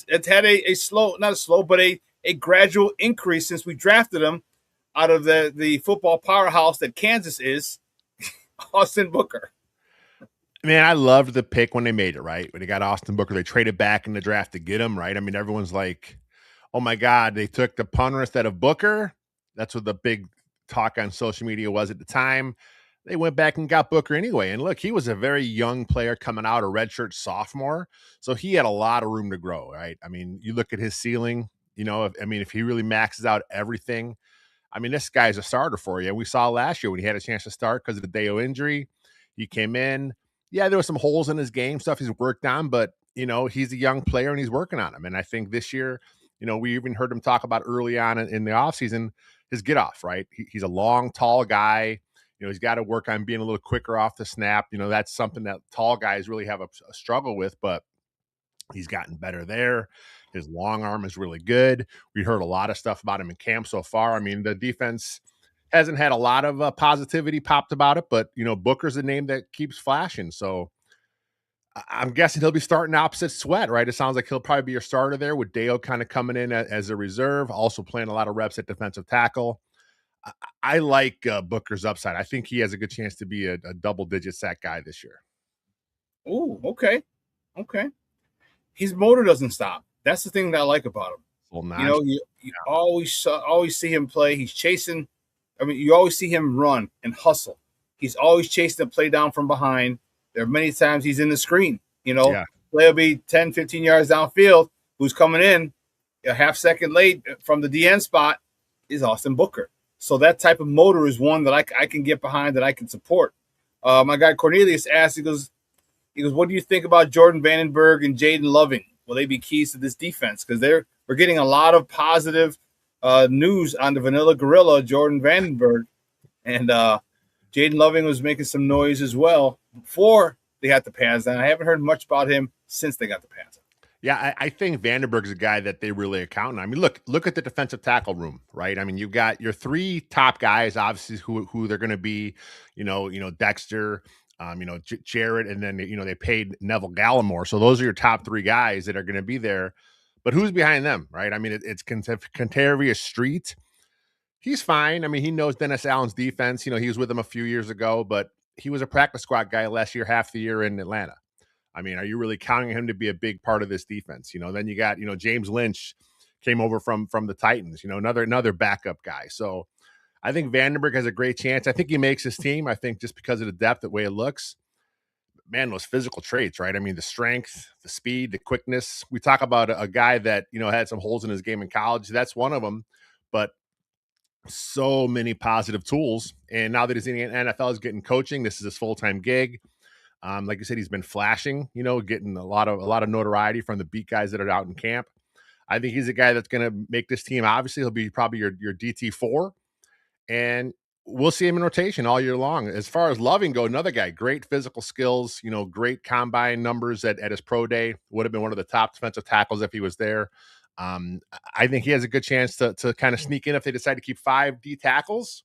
it's had a slow, not a slow, but a gradual increase since we drafted him out of the football powerhouse that Kansas is, Austin Booker. Man, I loved the pick when they made it, right? When they got Austin Booker, they traded back in the draft to get him, right? I mean, everyone's like, oh my God, they took the punter instead of Booker. That's what the big talk on social media was at the time. They went back and got Booker anyway. And look, he was a very young player coming out, a redshirt sophomore. So he had a lot of room to grow, right? I mean, you look at his ceiling, if he really maxes out everything, I mean, this guy's a starter for you. We saw last year when he had a chance to start because of the Deo injury. He came in. Yeah, there were some holes in his game, stuff he's worked on, but, he's a young player and he's working on them. And I think this year, we even heard him talk about early on in the offseason, his get off, right? He's a long, tall guy. He's got to work on being a little quicker off the snap. That's something that tall guys really have a struggle with, but he's gotten better there. His long arm is really good. We heard a lot of stuff about him in camp so far. I mean, the defense hasn't had a lot of positivity popped about it, but, Booker's a name that keeps flashing. So I'm guessing he'll be starting opposite Sweat, right? It sounds like he'll probably be your starter there with Deo kind of coming in as a reserve, also playing a lot of reps at defensive tackle. I like Booker's upside. I think he has a good chance to be a double-digit sack guy this year. Oh, okay. His motor doesn't stop. That's the thing that I like about him. You always see him play. He's chasing. I mean, you always see him run and hustle. He's always chasing the play down from behind. There are many times he's in the screen. Play will be 10, 15 yards downfield. Who's coming in a half second late from the DN spot is Austin Booker. So that type of motor is one that I can get behind, that I can support. My guy Cornelius asked, he goes, what do you think about Jordan Vandenberg and Jaden Loving? Will they be keys to this defense? Because we're getting a lot of positive news on the Vanilla Gorilla, Jordan Vandenberg. And Jaden Loving was making some noise as well before they got the pads down. I haven't heard much about him since they got the pads down. Yeah, I think Vandenberg's a guy that they really account on. I mean, look at the defensive tackle room, right? I mean, you've got your three top guys, obviously, who they're going to be, Dexter, Jarrett, and then, they paid Neville Gallimore. So those are your top three guys that are going to be there. But who's behind them, right? I mean, it's Contreras Street. He's fine. I mean, he knows Dennis Allen's defense. He was with him a few years ago, but he was a practice squad guy last year, half the year in Atlanta. I mean, are you really counting him to be a big part of this defense? Then you got, James Lynch came over from the Titans, another backup guy. So I think Vandenberg has a great chance. I think he makes his team. I think just because of the depth, the way it looks, man, those physical traits, right? I mean, the strength, the speed, the quickness. We talk about a guy that, had some holes in his game in college. That's one of them, but so many positive tools. And now that he's in the NFL, he's getting coaching. This is his full-time gig. Like you said, he's been flashing, getting a lot of notoriety from the beat guys that are out in camp. I think he's a guy that's going to make this team. Obviously, he'll be probably your DT4, and we'll see him in rotation all year long. As far as Loving go, another guy, great physical skills, great combine numbers at his pro day. Would have been one of the top defensive tackles if he was there. I think he has a good chance to kind of sneak in if they decide to keep 5 D tackles.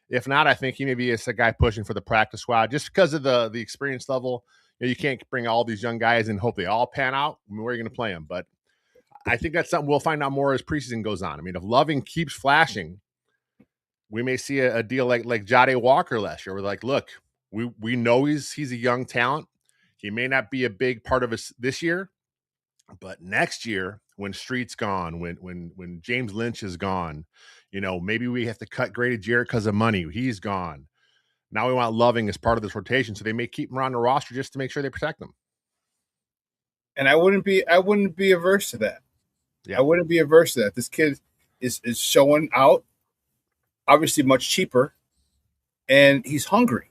If not, I think he maybe is a guy pushing for the practice squad just because of the experience level. You can't bring all these young guys and hope they all pan out. I mean, where are you going to play them? But I think that's something we'll find out more as preseason goes on. I mean, if Loving keeps flashing, we may see a deal like Jade Walker last year. We're like, look, we know he's a young talent. He may not be a big part of us this year, but next year, when Street's gone, when James Lynch is gone, maybe we have to cut Grady Jarrett because of money. He's gone. Now we want Loving as part of this rotation, so they may keep him around the roster just to make sure they protect him. And I wouldn't be averse to that. Yeah. I wouldn't be averse to that. This kid is showing out, obviously much cheaper, and he's hungry.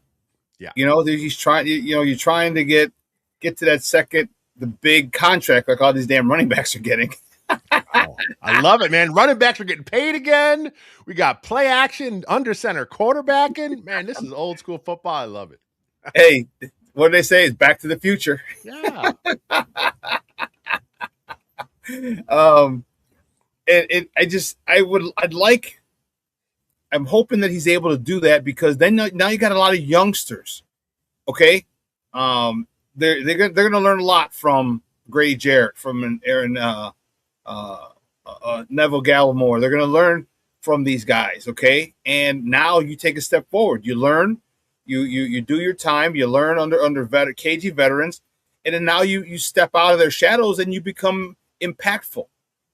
Yeah. He's trying. You're trying to get to that the big contract like all these damn running backs are getting. Oh, I love it, man. Running backs are getting paid again. We got play action, under center quarterbacking. Man, this is old school football. I love it. Hey, what do they say? It's Back to the Future. Yeah. I'm hoping that he's able to do that, because then now you got a lot of youngsters. Okay. They're going to learn a lot from Grady Jarrett, from Aaron, Neville Gallimore. They're going to learn from these guys. Okay. And now you take a step forward. You learn, you do your time, you learn under KG veterans. And then now you step out of their shadows and you become impactful.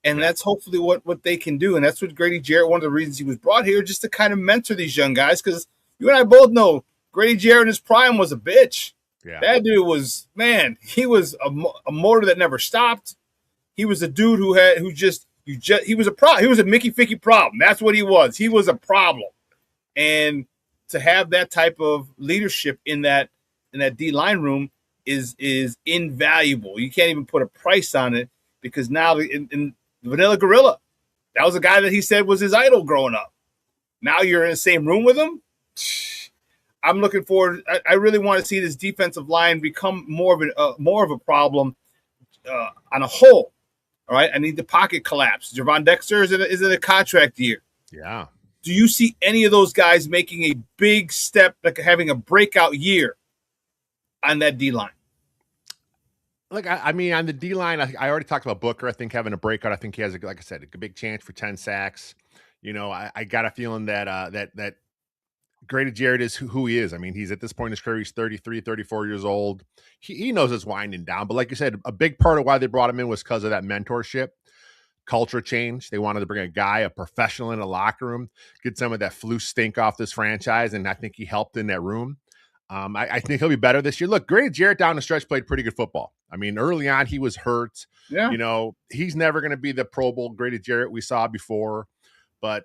And that's hopefully what they can do. And that's what Grady Jarrett, one of the reasons he was brought here, just to kind of mentor these young guys. Because you and I both know Grady Jarrett in his prime was a bitch. Yeah. That dude was, man, he was a motor that never stopped. He was a dude he was a problem. He was a Mickey Ficky problem. That's what he was. He was a problem. And to have that type of leadership in that D-line room is invaluable. You can't even put a price on it, because now in Vanilla Gorilla, that was a guy that he said was his idol growing up. Now you're in the same room with him. I'm looking forward. I really want to see this defensive line become more of a problem on a whole. All right, I need the pocket collapse. GervonDexter is in a contract year. Yeah. Do you see any of those guys making a big step, like having a breakout year on that D line? Look, I mean, on the D line, I already talked about Booker. I think having a breakout. I think he has, like I said, a big chance for 10 sacks. I got a feeling that Grady Jarrett is who he is. I mean, he's at this point in his career, he's 33, 34 years old. He knows it's winding down. But like you said, a big part of why they brought him in was because of that mentorship, culture change. They wanted to bring a guy, a professional in the locker room, get some of that flu stink off this franchise. And I think he helped in that room. I think he'll be better this year. Look, Grady Jarrett down the stretch played pretty good football. I mean, early on, he was hurt. Yeah. He's never going to be the Pro Bowl Grady Jarrett we saw before. But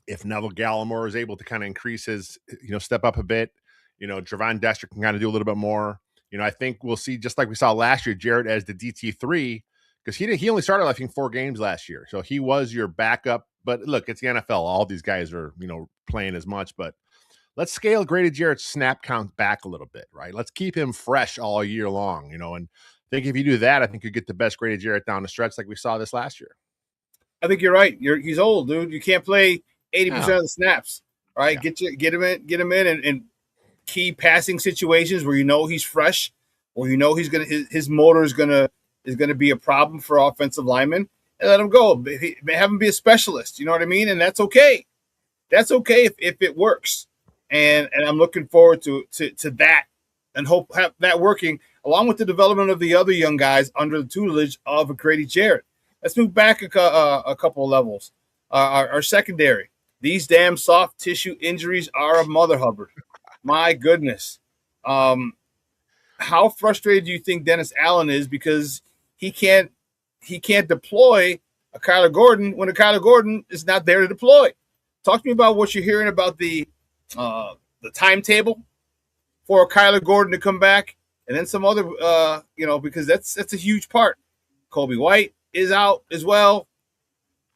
if Neville Gallimore is able to kind of increase his, step up a bit, GervonDexter can kind of do a little bit more. I think we'll see, just like we saw last year, Jarrett as the DT3, because he only started, I think, 4 games last year. So he was your backup. But look, it's the NFL. All these guys are, playing as much. But let's scale Grady Jarrett's snap count back a little bit, right? Let's keep him fresh all year long, and I think if you do that, I think you get the best Grady Jarrett down the stretch like we saw this last year. I think you're right. He's old, dude. You can't play 80% of the snaps. All right, Yeah. get him in and key passing situations where he's fresh, or his motor is gonna be a problem for offensive linemen, and let him go. Have him be a specialist. You know what I mean? And that's okay. That's okay if it works. And I'm looking forward to that, and hope have that working along with the development of the other young guys under the tutelage of Grady Jarrett. Let's move back a couple of levels. Our secondary. These damn soft tissue injuries are a mother hubbard. My goodness. How frustrated do you think Dennis Allen is, because he can't deploy a Kyler Gordon when a Kyler Gordon is not there to deploy? Talk to me about what you're hearing about the timetable for a Kyler Gordon to come back, and then some other, because that's a huge part. Kobe White is out as well.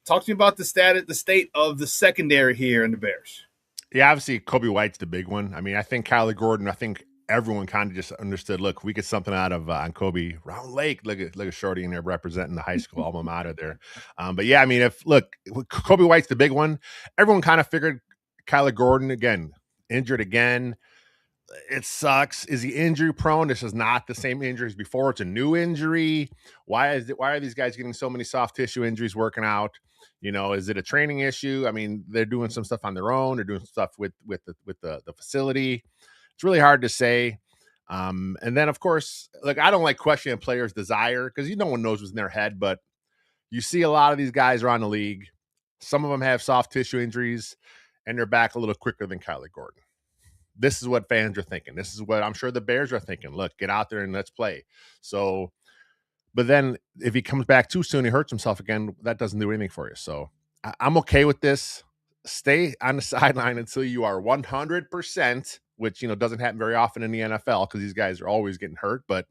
Talk to me about the state of the secondary here in the Bears. Yeah, obviously Kobe White's the big one. I mean, I think Kyler Gordon, I think everyone kind of just understood, look, we get something out of on Kobe. Round Lake, look at Shorty in there representing the high school alma mater there. But yeah, I mean, Kobe White's the big one. Everyone kind of figured Kyler Gordon, again, injured again. It sucks. Is he injury prone? This is not the same injury as before. It's a new injury. Why are these guys getting so many soft tissue injuries working out? Is it a training issue? I mean, they're doing some stuff on their own. They're doing stuff with the facility. It's really hard to say. And then, of course, look, I don't like questioning a player's desire, because no one knows what's in their head. But you see a lot of these guys around the league. Some of them have soft tissue injuries, and they're back a little quicker than Kyler Gordon. This is what fans are thinking. This is what I'm sure the Bears are thinking. Look, get out there and let's play. So But then if he comes back too soon, he hurts himself again. That doesn't do anything for you. So I'm okay with this. Stay on the sideline until you are 100%, which, doesn't happen very often in the NFL because these guys are always getting hurt. But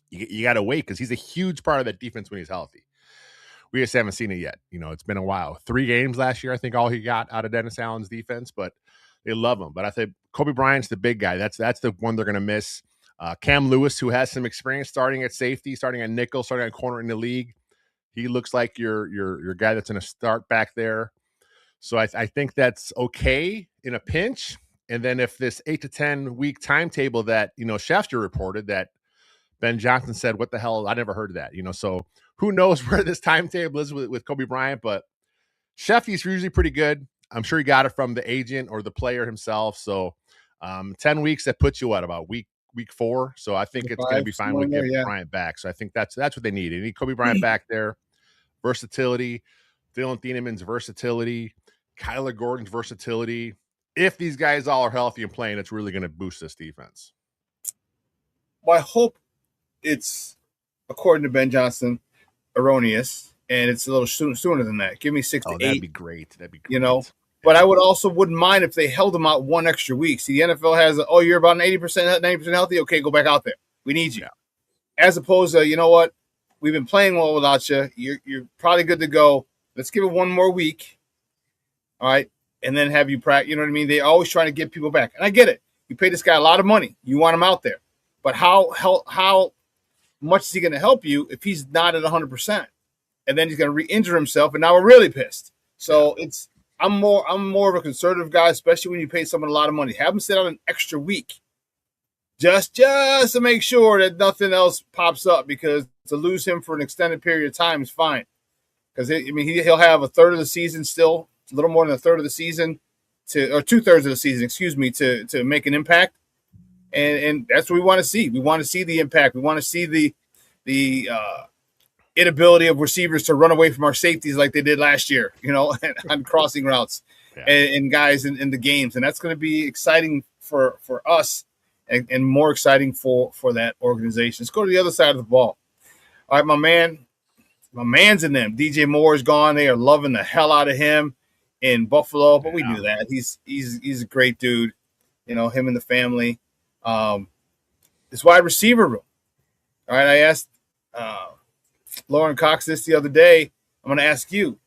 you got to wait because he's a huge part of that defense when he's healthy. We just haven't seen it yet. It's been a while. 3 games last year, I think, all he got out of Dennis Allen's defense, but they love him. But I think Kobe Bryant's the big guy. That's the one they're going to miss. Cam Lewis, who has some experience starting at safety, starting at nickel, starting at corner in the league. He looks like your guy that's going to start back there. So I think that's okay in a pinch. And then if this 8 to 10 week timetable that, Schefter reported that Ben Johnson said, what the hell? I never heard of that, so who knows where this timetable is with Kobe Bryant, but Schefter's usually pretty good. I'm sure he got it from the agent or the player himself. So 10 weeks, that puts you about week 4. So I think it's going to be fine with getting Bryant back. So I think that's what they need. They need Kobe Bryant back there. Versatility, Dylan Thieneman's versatility, Kyler Gordon's versatility. If these guys all are healthy and playing, it's really going to boost this defense. Well, I hope it's, according to Ben Johnson, erroneous, and it's a little sooner than that. Give me 6 to 8. That'd be great. But I wouldn't mind if they held him out 1 extra week. See, the NFL has, you're about 90% healthy. Okay, go back out there. We need you. Yeah. As opposed to, you know what? We've been playing well without you. You're probably good to go. Let's give it 1 more week. All right. And then have you practice. You know what I mean? They're always trying to get people back. And I get it. You pay this guy a lot of money. You want him out there. But how much is he going to help you if he's not at 100%? And then he's going to re-injure himself, and now we're really pissed. So I'm more of a conservative guy, especially when you pay someone a lot of money. Have him sit out an extra week, just to make sure that nothing else pops up. Because to lose him for an extended period of time is fine. Because he'll have a third of the season still, a little more than a third of the season or 2/3 of the season, to make an impact. And that's what we want to see. We want to see the impact. We want to see the inability of receivers to run away from our safeties like they did last year, on crossing routes and guys in the games. And that's going to be exciting for us and more exciting for that organization. Let's go to the other side of the ball. All right, my man's in them. DJ Moore is gone. They are loving the hell out of him in Buffalo, but we knew that. He's a great dude, him and the family. This wide receiver room. All right, I asked Lauren Cox this the other day. I'm going to ask you,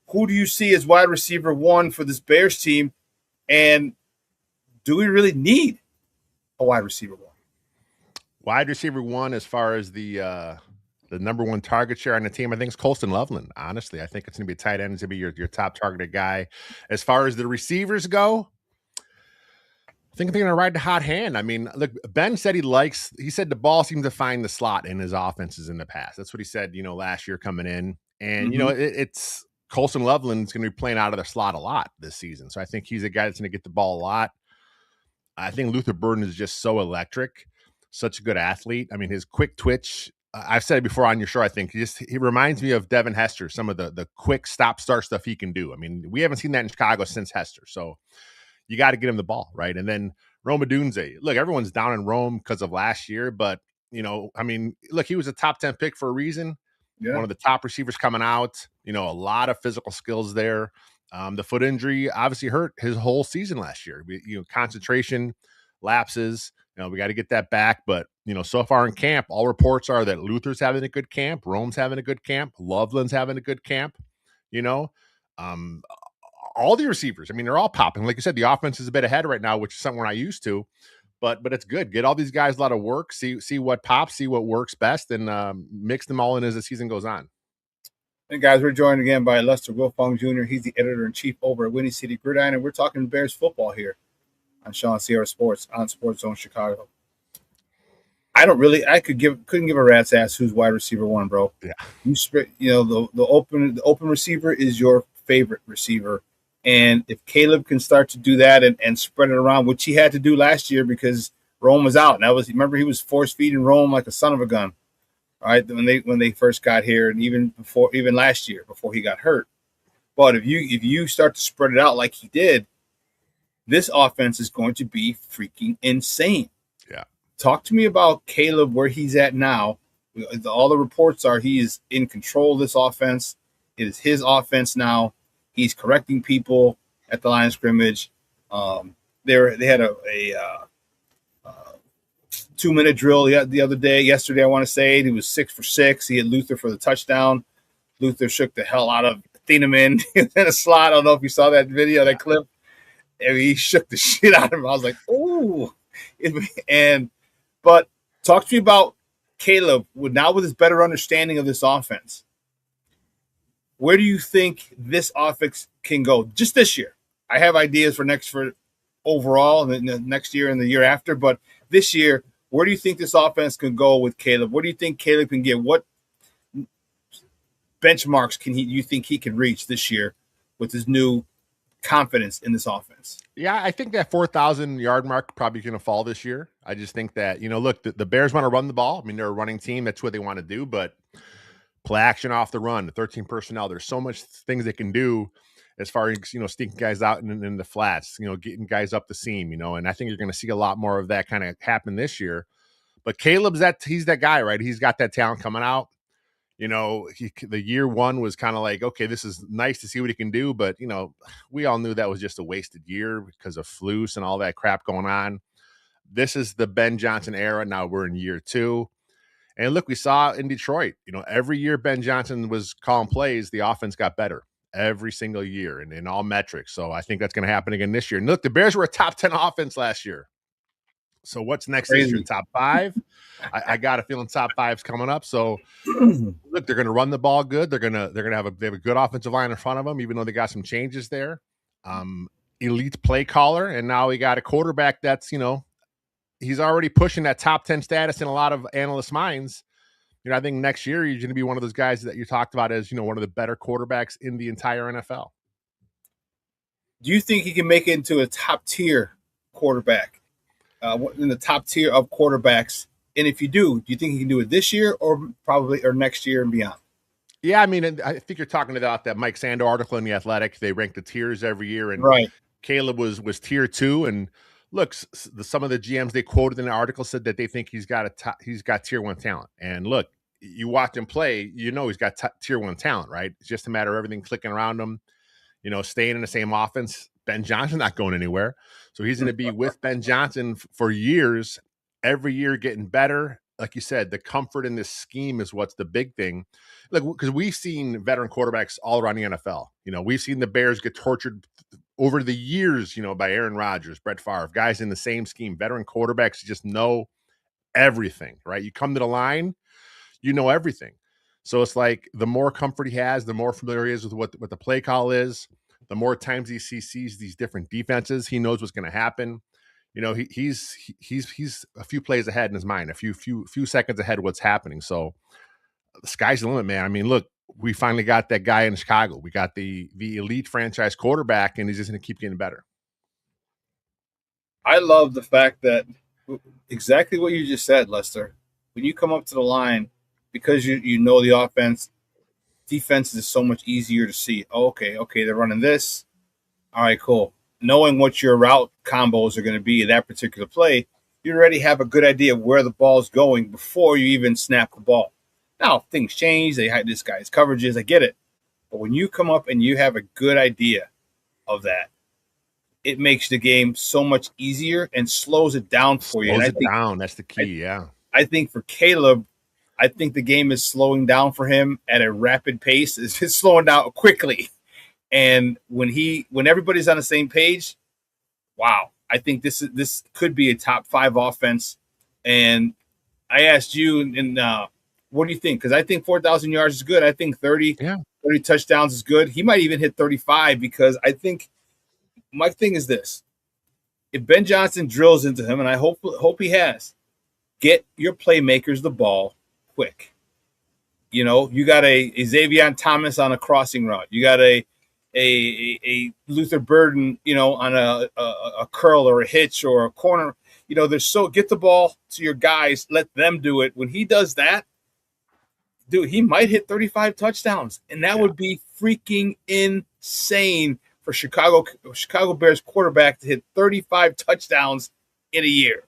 who do you see as wide receiver 1 for this Bears team, and do we really need a wide receiver 1? Wide receiver 1, as far as the number 1 target share on the team, I think it's Colston Loveland. Honestly, I think it's going to be a tight end. It's going to be your top targeted guy. As far as the receivers go, I think they're going to ride the hot hand. I mean, look, Ben said he said the ball seems to find the slot in his offenses in the past. That's what he said, last year coming in. And, it's Colston Loveland's going to be playing out of the slot a lot this season. So I think he's a guy that's going to get the ball a lot. I think Luther Burden is just so electric, such a good athlete. I mean, his quick twitch, I've said it before on your show, I think he reminds me of Devin Hester, some of the quick stop-start stuff he can do. I mean, we haven't seen that in Chicago since Hester. So you got to get him the ball, right? And then Rome Odunze. Look, everyone's down in Rome because of last year, but, look, he was a top 10 pick for a reason. Yeah. One of the top receivers coming out, a lot of physical skills there. The foot injury obviously hurt his whole season last year. Concentration, lapses, we got to get that back. But, so far in camp, all reports are that Luther's having a good camp. Rome's having a good camp. Loveland's having a good camp, all the receivers, they're all popping. Like you said, the offense is a bit ahead right now, which is something we're not used to, but it's good. Get all these guys a lot of work, see what pops, see what works best, and mix them all in as the season goes on. And guys, we're joined again by Lester Wilfong Jr. He's the editor-in-chief over at Windy City Gridiron, and we're talking Bears football here on ShawnSierraSports on Sports Zone Chicago. I couldn't give a rat's ass who's wide receiver 1, bro. Yeah. The open receiver is your favorite receiver. And if Caleb can start to do that and spread it around, which he had to do last year because Rome was out. And remember, he was force feeding Rome like a son of a gun. All right, when they first got here, and even last year before he got hurt. But if you start to spread it out like he did, this offense is going to be freaking insane. Yeah. Talk to me about Caleb, where he's at now, All the reports are he is in control of this offense. It is his offense now. He's correcting people at the line of scrimmage. They had a 2-minute drill yesterday, I want to say. He was 6 for 6. He had Luther for the touchdown. Luther shook the hell out of Thieneman in a slot. I don't know if you saw that video, that clip. And he shook the shit out of him. I was like, ooh. But talk to me about Caleb, with his better understanding of this offense. Where do you think this offense can go just this year? I have ideas for overall and the next year and the year after, but this year, where do you think this offense can go with Caleb? What do you think Caleb can get? What benchmarks you think he can reach this year with his new confidence in this offense? Yeah, I think that 4,000 yard mark probably going to fall this year. I just think that, look, the Bears want to run the ball. I mean, they're a running team. That's what they want to do, but play action off the run, the 13 personnel, there's so much things they can do as far as, sneaking guys out in the flats, getting guys up the seam, and I think you're going to see a lot more of that kind of happen this year. But Caleb's he's that guy, right? He's got that talent coming out. The year one was kind of like, okay, this is nice to see what he can do. But, we all knew that was just a wasted year because of Flus and all that crap going on. This is the Ben Johnson era. Now we're in year 2. And look, we saw in Detroit, every year Ben Johnson was calling plays, the offense got better every single year and in all metrics. So I think that's going to happen again this year. And look, the Bears were a top 10 offense last year. So what's next this year? Top 5? I got a feeling top 5's coming up. So look, they're going to run the ball good. They have a good offensive line in front of them, even though they got some changes there. Elite play caller, and now we got a quarterback that's he's already pushing that top 10 status in a lot of analysts' minds. I think next year he's going to be one of those guys that you talked about as one of the better quarterbacks in the entire NFL. Do you think he can make it into a top tier quarterback? In the top tier of quarterbacks, and if you do you think he can do it this year or next year and beyond? Yeah, I mean, I think you're talking about that Mike Sando article in The Athletic. They rank the tiers every year, and right. Caleb was tier 2. And look, some of the GMs they quoted in the article said that they think he's got tier 1 talent. And look, you watch him play, he's got tier 1 talent, right? It's just a matter of everything clicking around him, staying in the same offense. Ben Johnson not going anywhere. So he's going to be with Ben Johnson for years, every year getting better. Like you said, the comfort in this scheme is what's the big thing. Like, because we've seen veteran quarterbacks all around the NFL. We've seen the Bears get tortured over the years, by Aaron Rodgers, Brett Favre, guys in the same scheme. Veteran quarterbacks just know everything, right? You come to the line, you know everything. So it's like the more comfort he has, the more familiar he is with what the play call is. The more times he sees these different defenses, he knows what's going to happen. He's a few plays ahead in his mind, a few seconds ahead of what's happening. So the sky's the limit, man. I mean, look, we finally got that guy in Chicago. We got the elite franchise quarterback, and he's just going to keep getting better. I love the fact that exactly what you just said, Lester. When you come up to the line, because you know the offense, defense is so much easier to see. Oh, okay, they're running this. All right, cool. Knowing what your route combos are going to be in that particular play, you already have a good idea of where the ball's going before you even snap the ball. Now, things change. They hide this guy's coverages. I get it. But when you come up and you have a good idea of that, it makes the game so much easier and slows it down for you. Slows it down. That's the key, yeah. I think for Caleb, I think the game is slowing down for him at a rapid pace. It's slowing down quickly. And when everybody's on the same page, wow, I think this could be a top 5 offense. And I asked you, and what do you think? Because I think 4,000 yards is good. I think 30 touchdowns is good. He might even hit 35 because I think my thing is this. If Ben Johnson drills into him, and I hope he has, get your playmakers the ball quick. You got a Xavier Thomas on a crossing route. You got a Luther Burden, on a curl or a hitch or a corner. Get the ball to your guys. Let them do it. When he does that, dude, he might hit 35 touchdowns, and that would be freaking insane for Chicago Bears quarterback to hit 35 touchdowns in a year.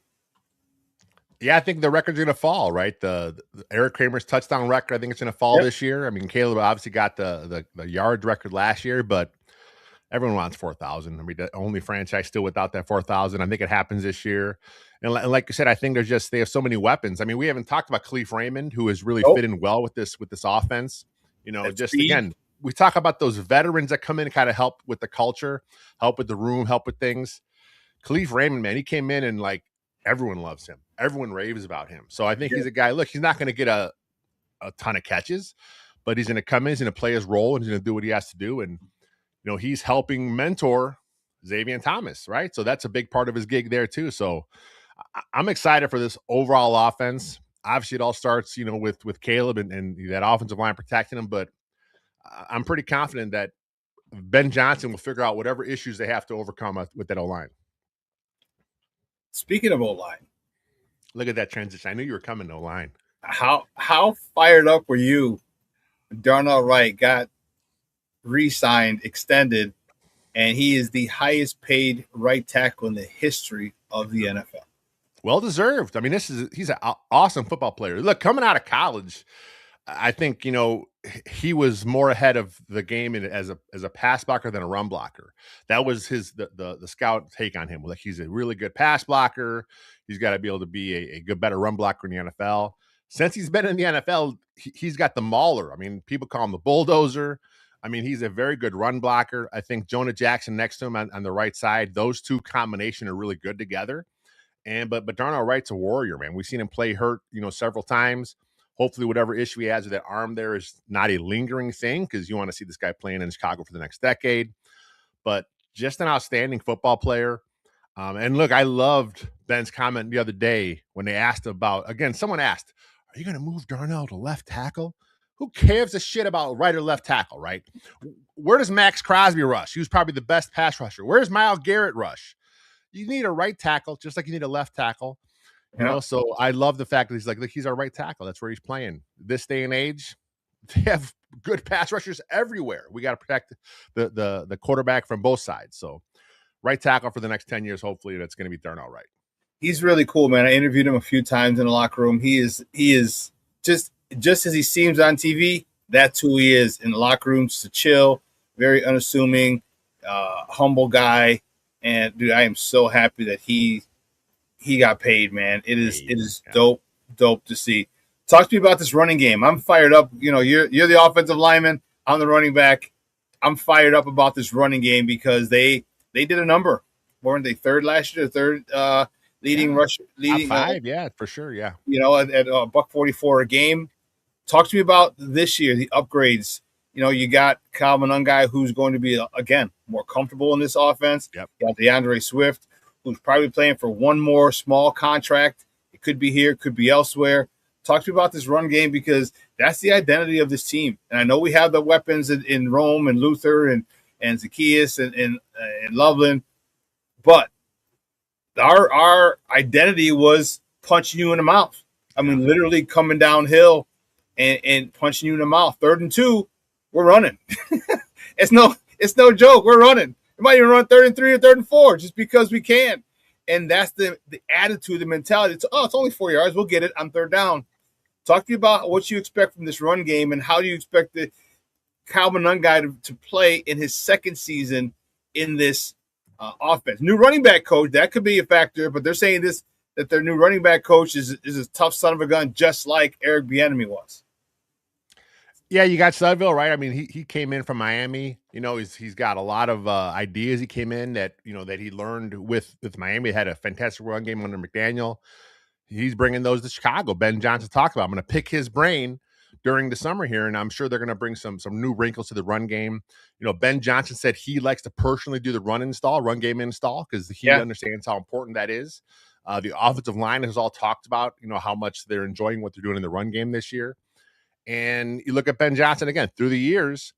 Yeah, I think the record's going to fall, right? The Eric Kramer's touchdown record, I think it's going to fall this year. I mean, Caleb obviously got the yards record last year, but everyone wants 4,000. I mean, the only franchise still without that 4,000. I think it happens this year. And like you said, I think they have so many weapons. I mean, we haven't talked about Khalif Raymond, who has really fit in well with this offense. You know, again, we talk about those veterans that come in and kind of help with the culture, help with the room, help with things. Khalif Raymond, man, he came in and like everyone loves him. Everyone raves about him. So I think he's a guy, look, he's not going to get a ton of catches, but he's going to come in, he's going to play his role, and he's going to do what he has to do. And, you know, he's helping mentor Xavier Thomas, right? So that's a big part of his gig there too. So I'm excited for this overall offense. Obviously, it all starts, you know, with Caleb and that offensive line protecting him, but I'm pretty confident that Ben Johnson will figure out whatever issues they have to overcome with that O-line. Speaking of O-line, look at that transition. I knew you were coming to O-line. How fired up were you? Darnell Wright got re-signed, extended, and he is the highest paid right tackle in the history of the NFL. Well deserved. I mean, he's an awesome football player. Look, coming out of college, I think, you know, he was more ahead of the game as a pass blocker than a run blocker. That was the scout take on him. Like, he's a really good pass blocker. He's got to be able to be a good, better run blocker in the NFL. Since he's been in the NFL, he's got the mauler. I mean, people call him the bulldozer. I mean, he's a very good run blocker. I think Jonah Jackson next to him on the right side, those two combination are really good together. But Darnell Wright's a warrior, man. We've seen him play hurt, you know, several times. Hopefully whatever issue he has with that arm there is not a lingering thing, because you want to see this guy playing in Chicago for the next decade. But just an outstanding football player. And look, I loved Ben's comment the other day when they asked about, again, someone asked, are you going to move Darnell to left tackle? Who cares a shit about right or left tackle, right? Where does Max Crosby rush? He was probably the best pass rusher. Where's Myles Garrett rush? You need a right tackle, just like you need a left tackle. You know, so I love the fact that he's like, look, he's our right tackle. That's where he's playing. This day and age, they have good pass rushers everywhere. We got to protect the quarterback from both sides. So right tackle for the next 10 years, hopefully that's going to be Darnell Wright. He's really cool, man. I interviewed him a few times in the locker room. He is just as he seems on TV, that's who he is in the locker room. Just a chill, very unassuming, humble guy. And dude, I am so happy that he got paid, man. It is dope to see. Talk to me about this running game. I'm fired up. You know, you're the offensive lineman. I'm the running back. I'm fired up about this running game because they did a number. Weren't they third last year? Third leading rush, leading top five, yeah, for sure, yeah. You know, at $144 a game. Talk to me about this year, the upgrades. You know, you got Calvin Ungai, who's going to be, again, more comfortable in this offense. Yep. You got DeAndre Swift, who's probably playing for one more small contract. It could be here, could be elsewhere. Talk to me about this run game, because that's the identity of this team. And I know we have the weapons in Rome and Luther and Zacchaeus and Loveland, but our identity was punching you in the mouth. I mean, literally coming downhill and punching you in the mouth. 3rd and 2, we're running. It's no joke. We're running. We might even run 3rd and 3 or 3rd and 4 just because we can. And that's the attitude, the mentality. It's only 4 yards. We'll get it on 3rd down. Talk to me about what you expect from this run game, and how do you expect the Calvin Ungai to play in his second season in this offense. New running back coach, that could be a factor, but they're saying that their new running back coach is a tough son of a gun, just like Eric Bieniemy was. Yeah, you got Sudville, right? I mean, he came in from Miami. You know, he's got a lot of ideas. He came in that, you know, that he learned with Miami. Had a fantastic run game under McDaniel. He's bringing those to Chicago. Ben Johnson talked about. I'm going to pick his brain during the summer here, and I'm sure they're going to bring some new wrinkles to the run game. You know, Ben Johnson said he likes to personally do the run game install, because he understands how important that is. The offensive line has all talked about, you know, how much they're enjoying what they're doing in the run game this year. And you look at Ben Johnson again through the years,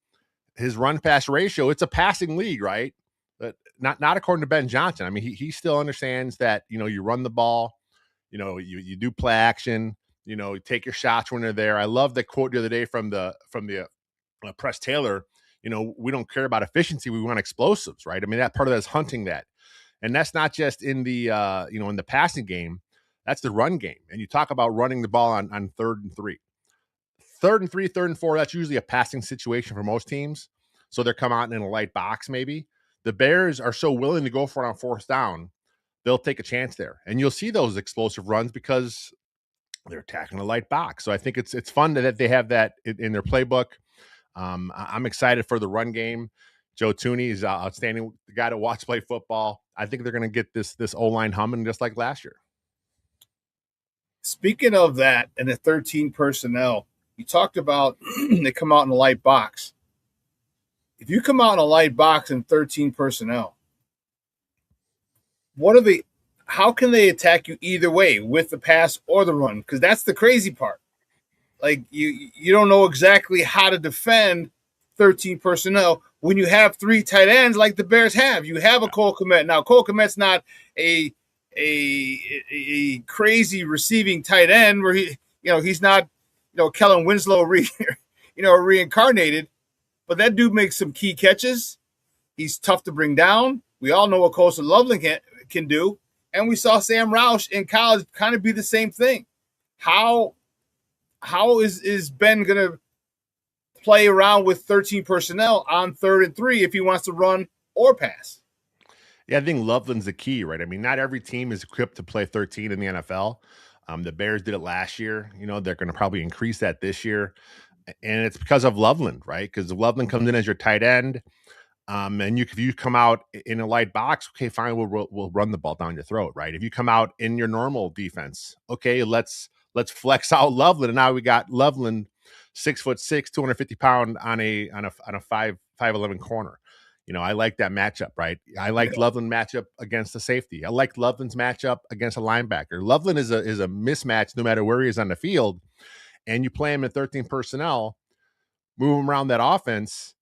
his run pass ratio, it's a passing league, right? But not according to Ben Johnson. I mean, he still understands that, you know, you run the ball, you know, you do play action, you know, you take your shots when they're there. I love the quote the other day from the Press Taylor. You know, we don't care about efficiency, we want explosives, right? I mean, that part of that is hunting that. And that's not just in the in the passing game. That's the run game. And you talk about running the ball on 3rd and 3. 3rd and 3, 3rd and 4, that's usually a passing situation for most teams. So they're coming out in a light box maybe. The Bears are so willing to go for it on 4th down, they'll take a chance there. And you'll see those explosive runs because they're attacking a light box. So I think it's fun that they have that in their playbook. I'm excited for the run game. Joe Tooney is outstanding, the guy to watch play football. I think they're going to get this O-line humming just like last year. Speaking of that and the 13 personnel, you talked about they come out in a light box. If you come out in a light box and 13 personnel, how can they attack you either way, with the pass or the run? Because that's the crazy part. Like you don't know exactly how to defend 13 personnel when you have 3 tight ends like the Bears have. You have a Cole Kmet. Now, Cole Kmet's not a crazy receiving tight end where he's not, Kellen Winslow reincarnated, but that dude makes some key catches. He's tough to bring down. We all know what Coastal Loveland can do. And we saw Sam Roush in college kind of be the same thing. How is Ben going to play around with 13 personnel on 3rd and 3 if he wants to run or pass? Yeah, I think Loveland's the key, right? I mean, not every team is equipped to play 13 in the NFL. The Bears did it last year. They're going to probably increase that this year. And it's because of Loveland, right? Because Loveland comes in as your tight end. And if you come out in a light box, okay, fine, we'll run the ball down your throat, right? If you come out in your normal defense, okay, let's flex out Loveland. And now we got Loveland 6'6", 250 pound on a 5'11" corner. I like that matchup, right? I like Loveland matchup against the safety. I like Loveland's matchup against a linebacker. Loveland is a mismatch no matter where he is on the field. And you play him in 13 personnel, move him around that offense.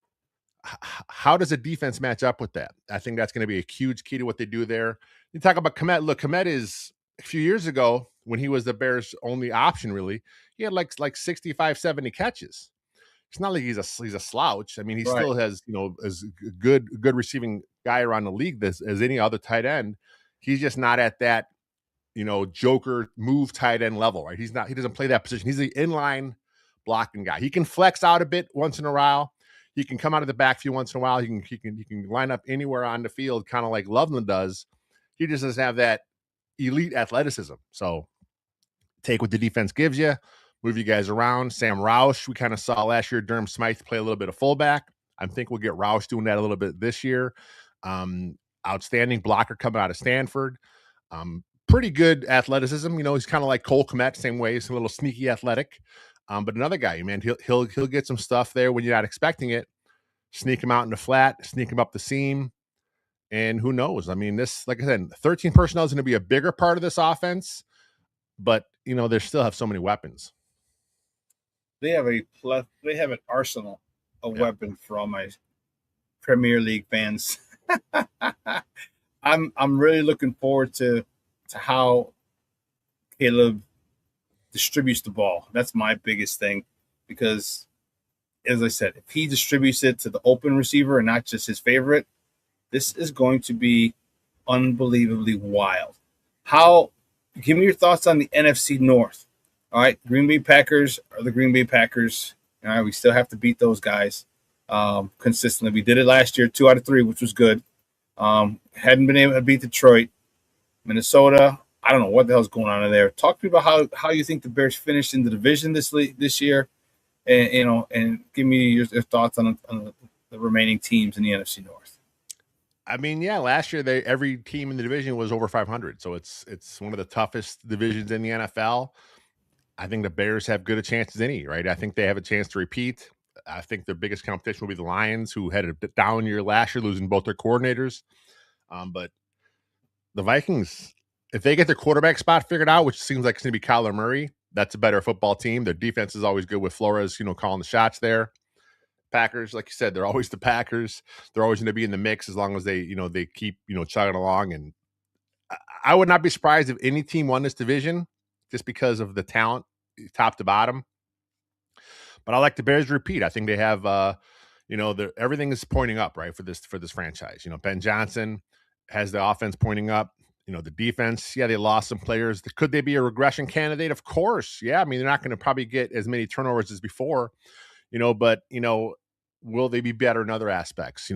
How does a defense match up with that? I think that's going to be a huge key to what they do there. You talk about Kmet. Look, Kmet is a few years ago when he was the Bears' only option, really, he had like 65, 70 catches. It's not like he's a slouch. I mean, he still has, as good receiving guy around the league as any other tight end. He's just not at that, joker move tight end level, right? He doesn't play that position. He's the inline blocking guy. He can flex out a bit once in a while. He can come out of the backfield once in a while. He can line up anywhere on the field, kind of like Loveland does. He just doesn't have that elite athleticism. So take what the defense gives you, move you guys around. Sam Roush, we kind of saw last year Durham Smythe play a little bit of fullback. I think we'll get Roush doing that a little bit this year. Outstanding blocker coming out of Stanford. Pretty good athleticism. He's kind of like Cole Kmet, same way. He's a little sneaky athletic. But another guy, man, he'll get some stuff there when you're not expecting it. Sneak him out in the flat, sneak him up the seam, and who knows? I mean, this, like I said, 13 personnel is going to be a bigger part of this offense, but they still have so many weapons. They have an arsenal of weapons for all my Premier League fans. I'm really looking forward to how Caleb distributes the ball. That's my biggest thing, because as I said, if he distributes it to the open receiver and not just his favorite, this is going to be unbelievably wild. Give me your thoughts on the NFC North. All right, Green Bay Packers are the Green Bay Packers. All right, we still have to beat those guys consistently. We did it last year, 2 out of 3, which was good. Hadn't been able to beat Detroit. Minnesota, I don't know what the hell's going on in there. Talk to me about how you think the Bears finished in the division this year, and give me your thoughts on the remaining teams in the NFC North. I mean, yeah, last year every team in the division was over 500, so it's one of the toughest divisions in the NFL. I think the Bears have good a chance as any, right? I think they have a chance to repeat. I think their biggest competition will be the Lions, who had a bit down year last year, losing both their coordinators. But the Vikings, if they get their quarterback spot figured out, which seems like it's going to be Kyler Murray, that's a better football team. Their defense is always good with Flores, calling the shots there. Packers, like you said, they're always the Packers. They're always going to be in the mix as long as they keep, chugging along. And I would not be surprised if any team won this division just because of the talent, top to bottom. But I like the Bears to repeat. I think they have, everything is pointing up, right, for this franchise. Ben Johnson has the offense pointing up. the defense, yeah, they lost some players. Could they be a regression candidate? Of course. Yeah. I mean, they're not going to probably get as many turnovers as before, but, will they be better in other aspects?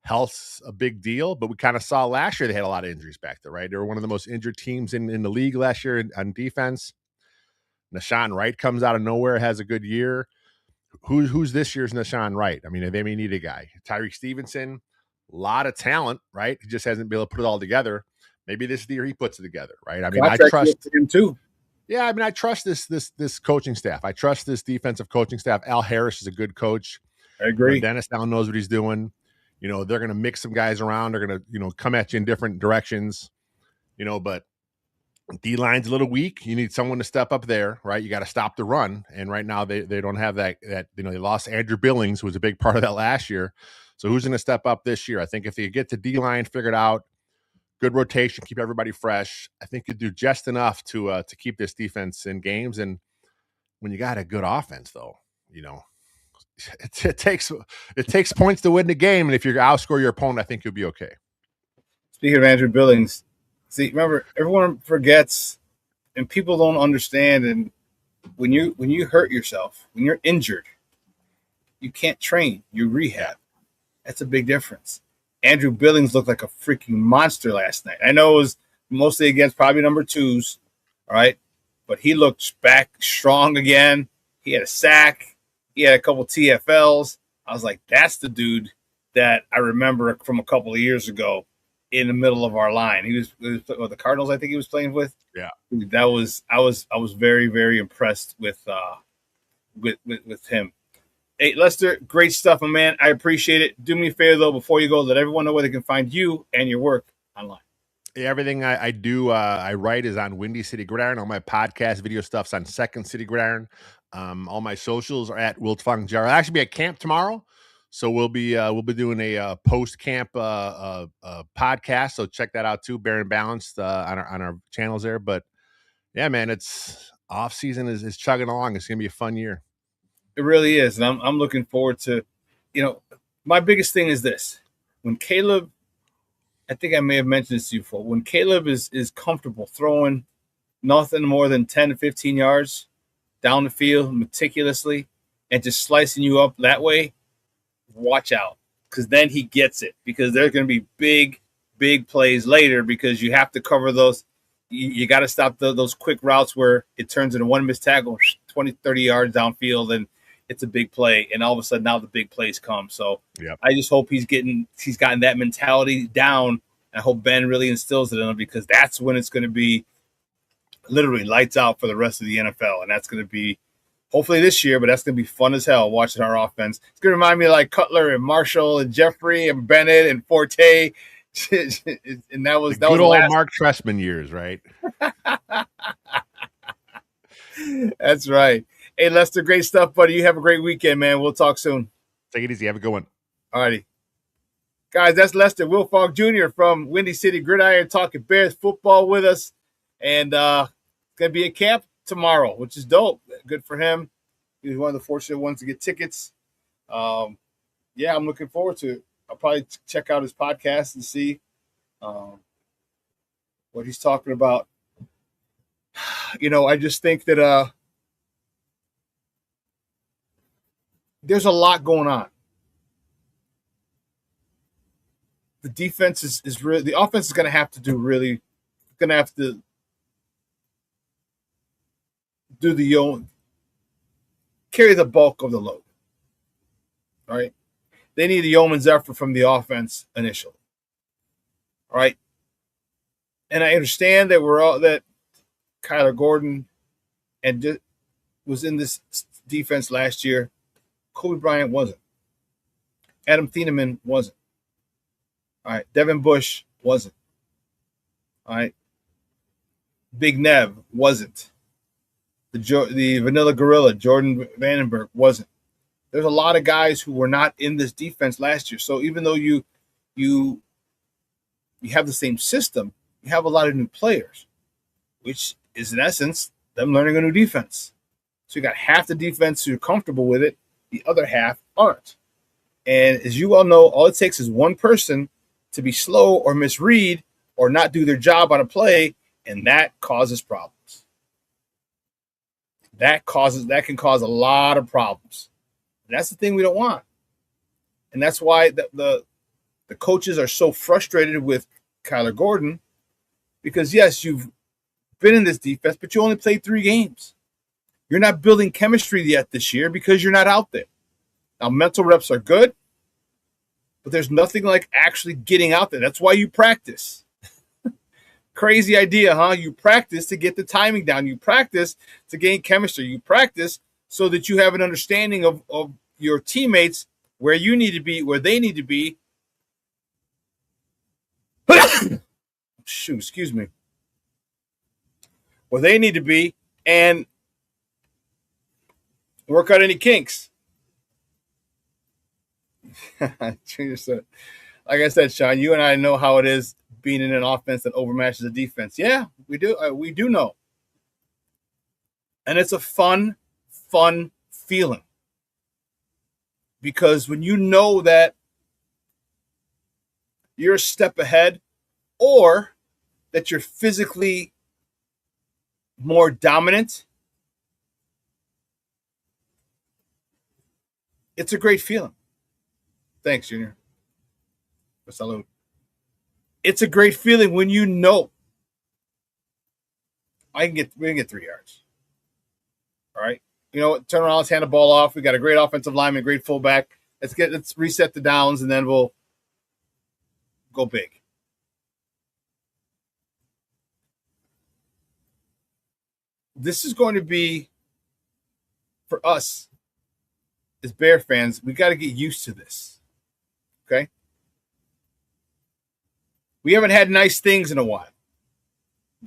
Health's a big deal, but we kind of saw last year they had a lot of injuries back there, right? They were one of the most injured teams in the league last year on defense. Nashawn Wright comes out of nowhere, has a good year. Who's this year's Nashawn Wright? I mean, they may need a guy. Tyreek Stevenson, a lot of talent, right? He just hasn't been able to put it all together. Maybe this is the year he puts it together, right? I mean, I trust him too. Yeah, I mean, I trust this coaching staff. I trust this defensive coaching staff. Al Harris is a good coach. I agree. Dennis Allen knows what he's doing. They're going to mix some guys around. They're going to, come at you in different directions. But D-line's a little weak. You need someone to step up there, right? You got to stop the run. And right now they don't have that, they lost Andrew Billings, who was a big part of that last year. So who's going to step up this year? I think if they get the D-line figured out, good rotation, keep everybody fresh, I think you do just enough to keep this defense in games. And when you got a good offense, though, it takes points to win the game. And if you outscore your opponent, I think you'll be okay. Speaking of Andrew Billings, see, remember, everyone forgets and people don't understand. And when you hurt yourself, when you're injured, you can't train, you rehab. That's a big difference. Andrew Billings looked like a freaking monster last night. I know it was mostly against probably number 2s, all right? But he looked back strong again. He had a sack. He had a couple TFLs. I was like, that's the dude that I remember from a couple of years ago in the middle of our line. He was with the Cardinals, I think he was playing with. Yeah. I was very, very impressed with him. Hey, Lester, great stuff, my man. I appreciate it. Do me a favor, though, before you go, let everyone know where they can find you and your work online. Yeah, everything I do, I write is on Windy City Gridiron. All my podcast video stuff's on Second City Gridiron. All my socials are at Wilt Fung Jar. I'll actually be at camp tomorrow, so we'll be doing a post-camp podcast. So check that out too, Bear and Balanced on our channels there. But yeah, man, it's off season is chugging along. It's gonna be a fun year. It really is, and I'm looking forward to, my biggest thing is this. When Caleb, I think I may have mentioned this to you before, when Caleb is comfortable throwing nothing more than 10 to 15 yards down the field meticulously and just slicing you up that way, watch out, because then he gets it, because there's going to be big plays later, because you have to cover those. You got to stop those quick routes where it turns into one missed tackle, 20, 30 yards downfield, and it's a big play, and all of a sudden now the big plays come. So yep. I just hope he's gotten that mentality down. I hope Ben really instills it in him, because that's when it's going to be literally lights out for the rest of the NFL, and that's going to be hopefully this year, but that's going to be fun as hell watching our offense. It's going to remind me of like Cutler and Marshall and Jeffrey and Bennett and Forte, and that was good old Mark Trestman years, right? That's right. Hey, Lester, great stuff, buddy. You have a great weekend, man. We'll talk soon. Take it easy. Have a good one. All righty. Guys, that's Lester Wilfong Jr. from Windy City Gridiron talking Bears football with us. And going to be at camp tomorrow, which is dope. Good for him. He was one of the fortunate ones to get tickets. Yeah, I'm looking forward to it. I'll probably check out his podcast and see what he's talking about. I just think that there's a lot going on. The defense is really, the offense is going to have to do carry the bulk of the load. All right. They need a yeoman's effort from the offense initially. All right. And I understand that Kyler Gordon was in this defense last year. Kobe Bryant wasn't. Adam Thieneman wasn't. All right. Devin Bush wasn't. All right. Big Nev wasn't. The Vanilla Gorilla, Jordan Vandenberg, wasn't. There's a lot of guys who were not in this defense last year. So even though you have the same system, you have a lot of new players, which is in essence them learning a new defense. So you got half the defense who are comfortable with it, the other half aren't. And as you all know, all it takes is one person to be slow or misread or not do their job on a play, and that causes problems. That can cause a lot of problems. And that's the thing we don't want. And that's why the coaches are so frustrated with Kyler Gordon, because yes, you've been in this defense, but you only played 3 games. You're not building chemistry yet this year because you're not out there. Now, mental reps are good, but there's nothing like actually getting out there. That's why you practice. Crazy idea, huh? You practice to get the timing down. You practice to gain chemistry. You practice so that you have an understanding of your teammates, where you need to be, where they need to be. Shoot, excuse me. Where they need to be, and work out any kinks. Junior said, like I said, Shawn, you and I know how it is being in an offense that overmatches a defense. Yeah, we do. We do know. And it's a fun feeling. Because when you know that you're a step ahead, or that you're physically more dominant, it's a great feeling. Thanks, Junior. Salud. It's a great feeling when you know we can get 3 yards. All right. You know what? Turn around, let's hand the ball off. We got a great offensive lineman, great fullback. Let's reset the downs, and then we'll go big. This is going to be, for us as Bear fans, we got to get used to this. Okay? We haven't had nice things in a while.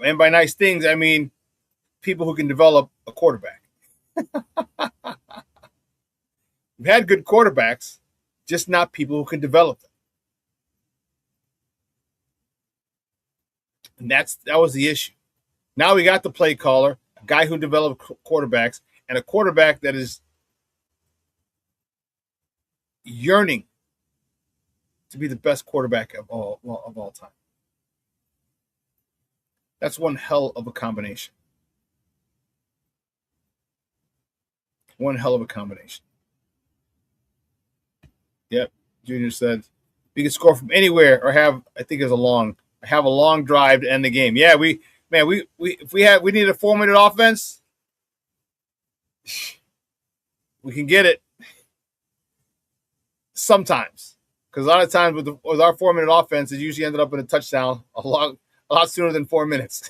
And by nice things, I mean people who can develop a quarterback. We've had good quarterbacks, just not people who can develop them. And that was the issue. Now we got the play caller, a guy who developed quarterbacks, and a quarterback that is yearning to be the best quarterback of all time. That's one hell of a combination. One hell of a combination. Yep. Junior said we can score from anywhere or have a long drive to end the game. Yeah, we if we need a 4-minute offense, we can get it sometimes. Because a lot of times with our 4-minute offense, it usually ended up in a touchdown a lot sooner than 4 minutes.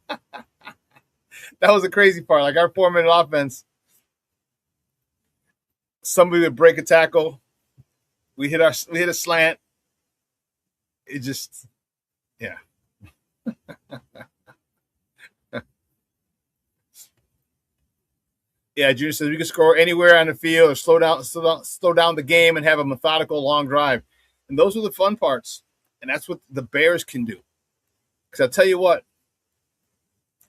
That was the crazy part. Like our 4-minute offense, somebody would break a tackle, we hit a slant. It just, yeah. Yeah, Junior says we can score anywhere on the field or slow down the game and have a methodical long drive. And those are the fun parts. And that's what the Bears can do. Because I'll tell you what,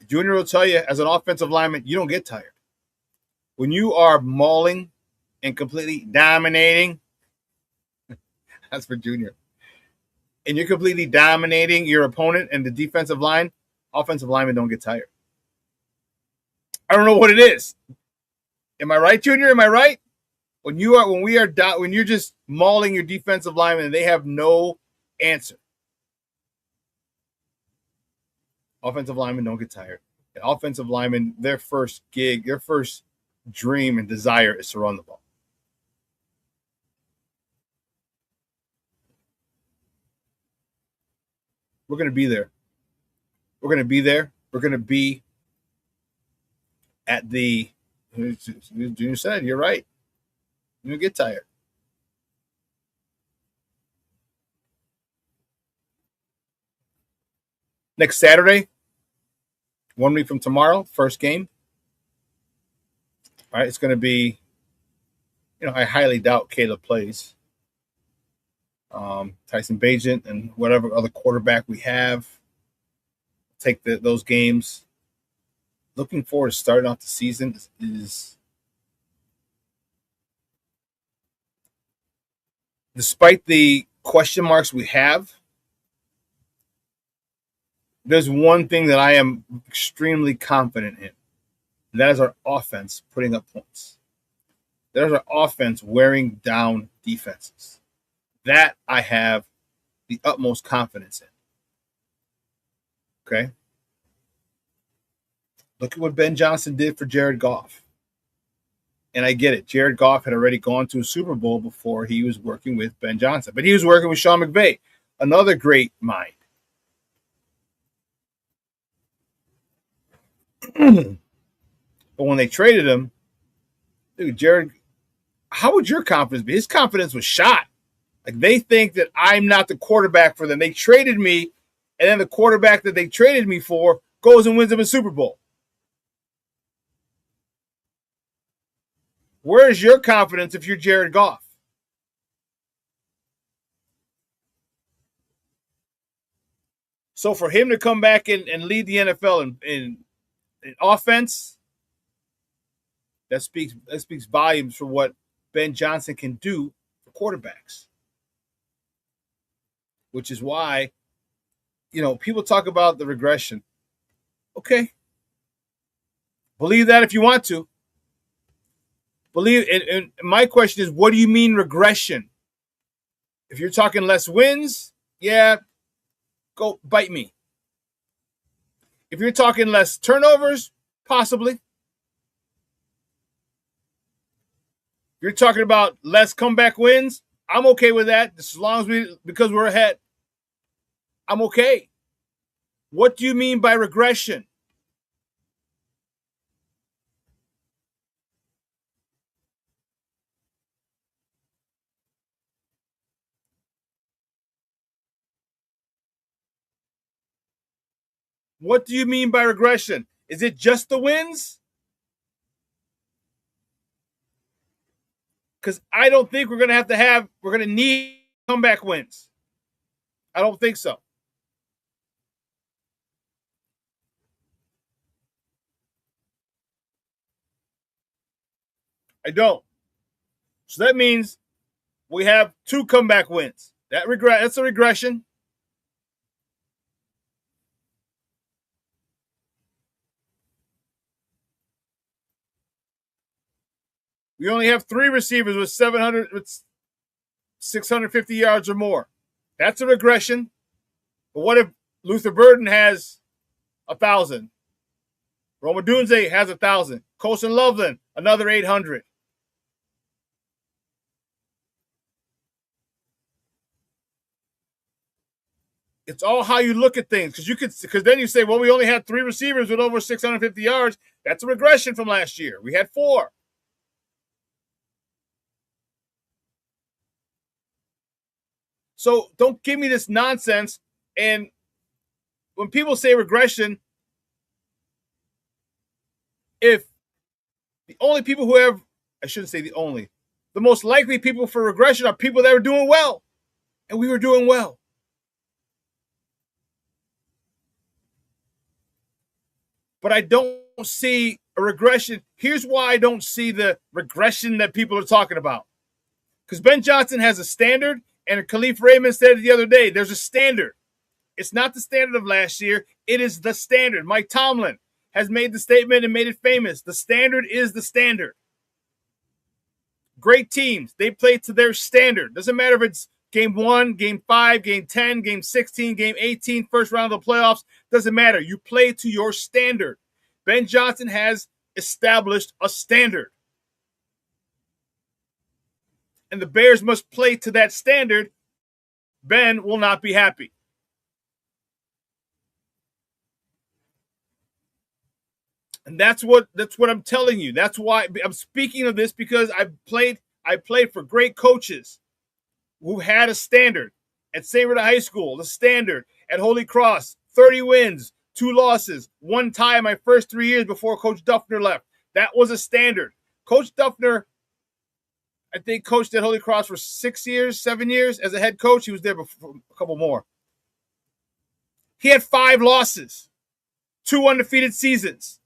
Junior will tell you, as an offensive lineman, you don't get tired. When you are mauling and completely dominating, that's for Junior, and you're completely dominating your opponent and the defensive line, offensive linemen don't get tired. I don't know what it is. Am I right, Junior? Am I right? When you're just mauling your defensive linemen and they have no answer, offensive linemen don't get tired. And offensive linemen, their first dream and desire is to run the ball. We're going to be there. We're going to be there. We're going to be at the, Junior said, you're right. You're going to get tired. Next Saturday, 1 week from tomorrow, first game. All right, it's going to be, I highly doubt Caleb plays. Tyson Bagent and whatever other quarterback we have take those games. Looking forward to starting off the season is despite the question marks we have, there's one thing that I am extremely confident in, and that is our offense putting up points. There's our offense wearing down defenses. That I have the utmost confidence in. Okay? Look at what Ben Johnson did for Jared Goff. And I get it. Jared Goff had already gone to a Super Bowl before he was working with Ben Johnson. But he was working with Sean McVay, another great mind. But when they traded him, dude, Jared, how would your confidence be? His confidence was shot. Like, they think that I'm not the quarterback for them. They traded me, and then the quarterback that they traded me for goes and wins them a Super Bowl. Where is your confidence if you're Jared Goff? So for him to come back and lead the NFL in offense, that speaks volumes for what Ben Johnson can do for quarterbacks. Which is why, people talk about the regression. Okay. Believe that if you want to. And my question is, what do you mean regression? If you're talking less wins, yeah, go bite me. If you're talking less turnovers, possibly. If you're talking about less comeback wins, I'm okay with that. As long as because we're ahead, I'm okay. What do you mean by regression? What do you mean by regression? Is it just the wins? Because I don't think we're going to need comeback wins. I don't think so. I don't. So that means we have 2 comeback wins. That's a regression. We only have 3 receivers with 650 yards or more. That's a regression. But what if Luther Burden has 1,000? Roma Dunze has 1,000. Colson Loveland, another 800. It's all how you look at things. Because then you say, well, we only had 3 receivers with over 650 yards. That's a regression from last year. We had 4. So don't give me this nonsense. And when people say regression, if the only people who have, I shouldn't say the only, the most likely people for regression are people that are doing well. And we were doing well. But I don't see a regression. Here's why I don't see the regression that people are talking about. Because Ben Johnson has a standard, and Khalif Raymond said it the other day. There's a standard. It's not the standard of last year. It is the standard. Mike Tomlin has made the statement and made it famous. The standard is the standard. Great teams, they play to their standard. Doesn't matter if it's game 1, game 5, game 10, game 16, game 18, first round of the playoffs. Doesn't matter. You play to your standard. Ben Johnson has established a standard. And the Bears must play to that standard. Ben will not be happy. And that's what I'm telling you. That's why I'm speaking of this, because I played for great coaches who had a standard. At St. Rita High School, the standard. At Holy Cross, 30 wins, 2 losses, 1 tie my first 3 years before Coach Duffner left. That was a standard. Coach Duffner, I think, coached at Holy Cross for 6 years, 7 years as a head coach. He was there before a couple more. He had 5 losses, 2 undefeated seasons.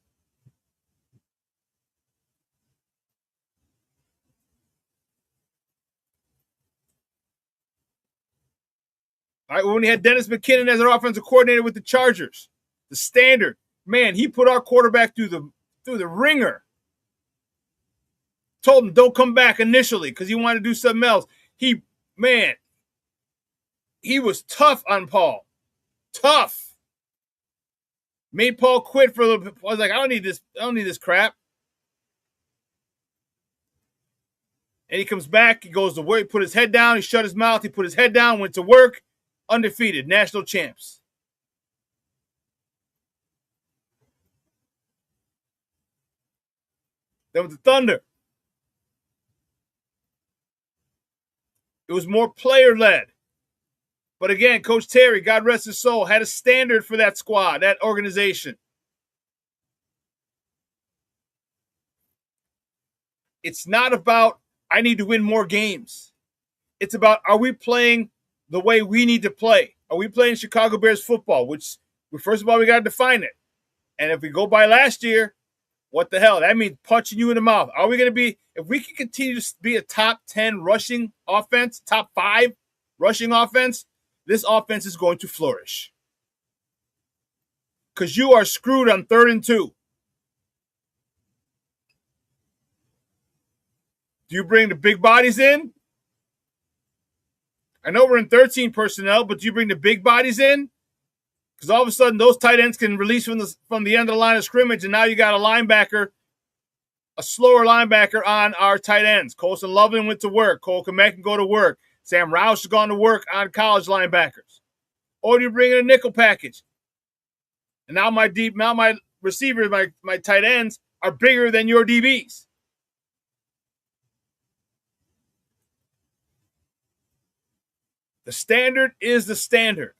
All right, when we had Dennis McKinnon as our offensive coordinator with the Chargers, the standard, man, he put our quarterback through the ringer. Told him don't come back initially because he wanted to do something else. He was tough on Paul. Tough. Made Paul quit for a little bit. I was like, I don't need this crap. And he comes back, he goes to work, he put his head down, he shut his mouth, he put his head down, went to work, undefeated, national champs. Then with the Thunder, it was more player-led. But again, Coach Terry, God rest his soul, had a standard for that squad, that organization. It's not about, I need to win more games. It's about, are we playing the way we need to play? Are we playing Chicago Bears football? Which, first of all, we got to define it. And if we go by last year, what the hell? That means punching you in the mouth. Are we going to be, if we can continue to be a top 10 rushing offense, top 5 rushing offense, this offense is going to flourish. Because you are screwed on 3rd and 2. Do you bring the big bodies in? I know we're in 13 personnel, but do you bring the big bodies in? Because all of a sudden, those tight ends can release from the end of the line of scrimmage, and now you got a linebacker, a slower linebacker on our tight ends. Colson Loveland went to work. Cole Kmet can go to work. Sam Roush has gone to work on college linebackers. Or do you bring in a nickel package? And now my receivers, my tight ends are bigger than your DBs. The standard is the standard.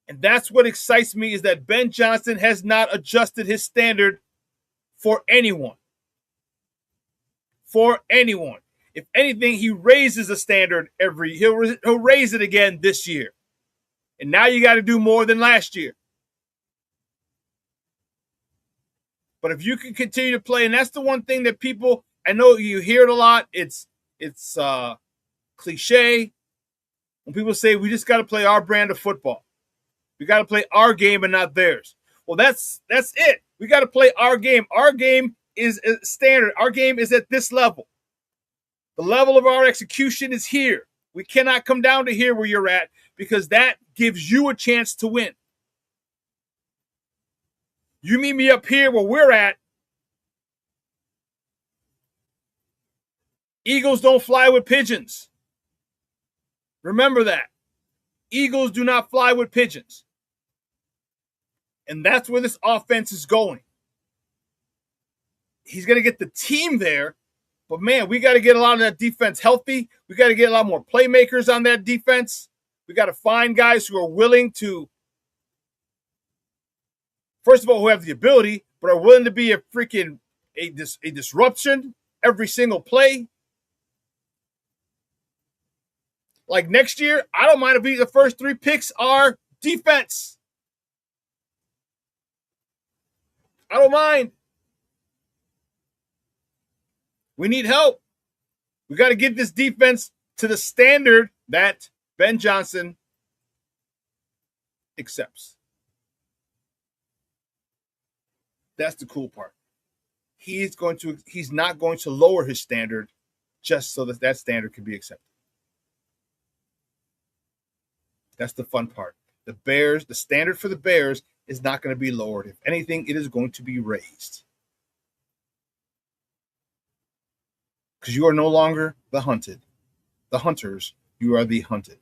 And that's what excites me, is that Ben Johnson has not adjusted his standard for anyone. For anyone. If anything, he raises the standard he'll raise it again this year. And now you got to do more than last year. But if you can continue to play, and that's the one thing that people, I know you hear it a lot, it's cliche. When people say we just got to play our brand of football. We got to play our game and not theirs. Well, that's it. We got to play our game. Our game is standard. Our game is at this level. The level of our execution is here. We cannot come down to here where you're at, because that gives you a chance to win. You meet me up here where we're at. Eagles don't fly with pigeons. Remember that. Eagles do not fly with pigeons. And that's where this offense is going. He's going to get the team there, but man, we got to get a lot of that defense healthy. We got to get a lot more playmakers on that defense. We got to find guys who are willing to, first of all, who have the ability, but are willing to be a disruption every single play. Like next year, I don't mind if the first 3 picks are defense. I don't mind. We need help. We got to get this defense to the standard that Ben Johnson accepts. That's the cool part. He's not going to lower his standard just so that standard can be accepted. That's the fun part. The Bears, the standard for the Bears is not going to be lowered. If anything, it is going to be raised. Because you are no longer the hunted. The hunters, you are the hunted.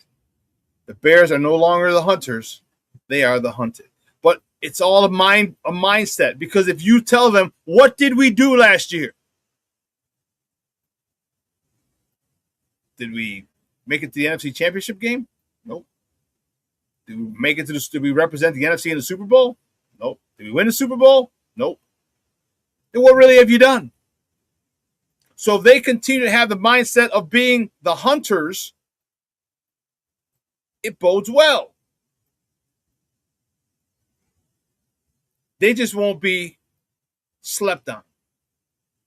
The Bears are no longer the hunters. They are the hunted. But it's all a mindset. Because if you tell them, what did we do last year? Did we make it to the NFC Championship game? Nope. Did we make it did we represent the NFC in the Super Bowl? Nope. Did we win the Super Bowl? Nope. Then what really have you done? So if they continue to have the mindset of being the hunters, it bodes well. They just won't be slept on.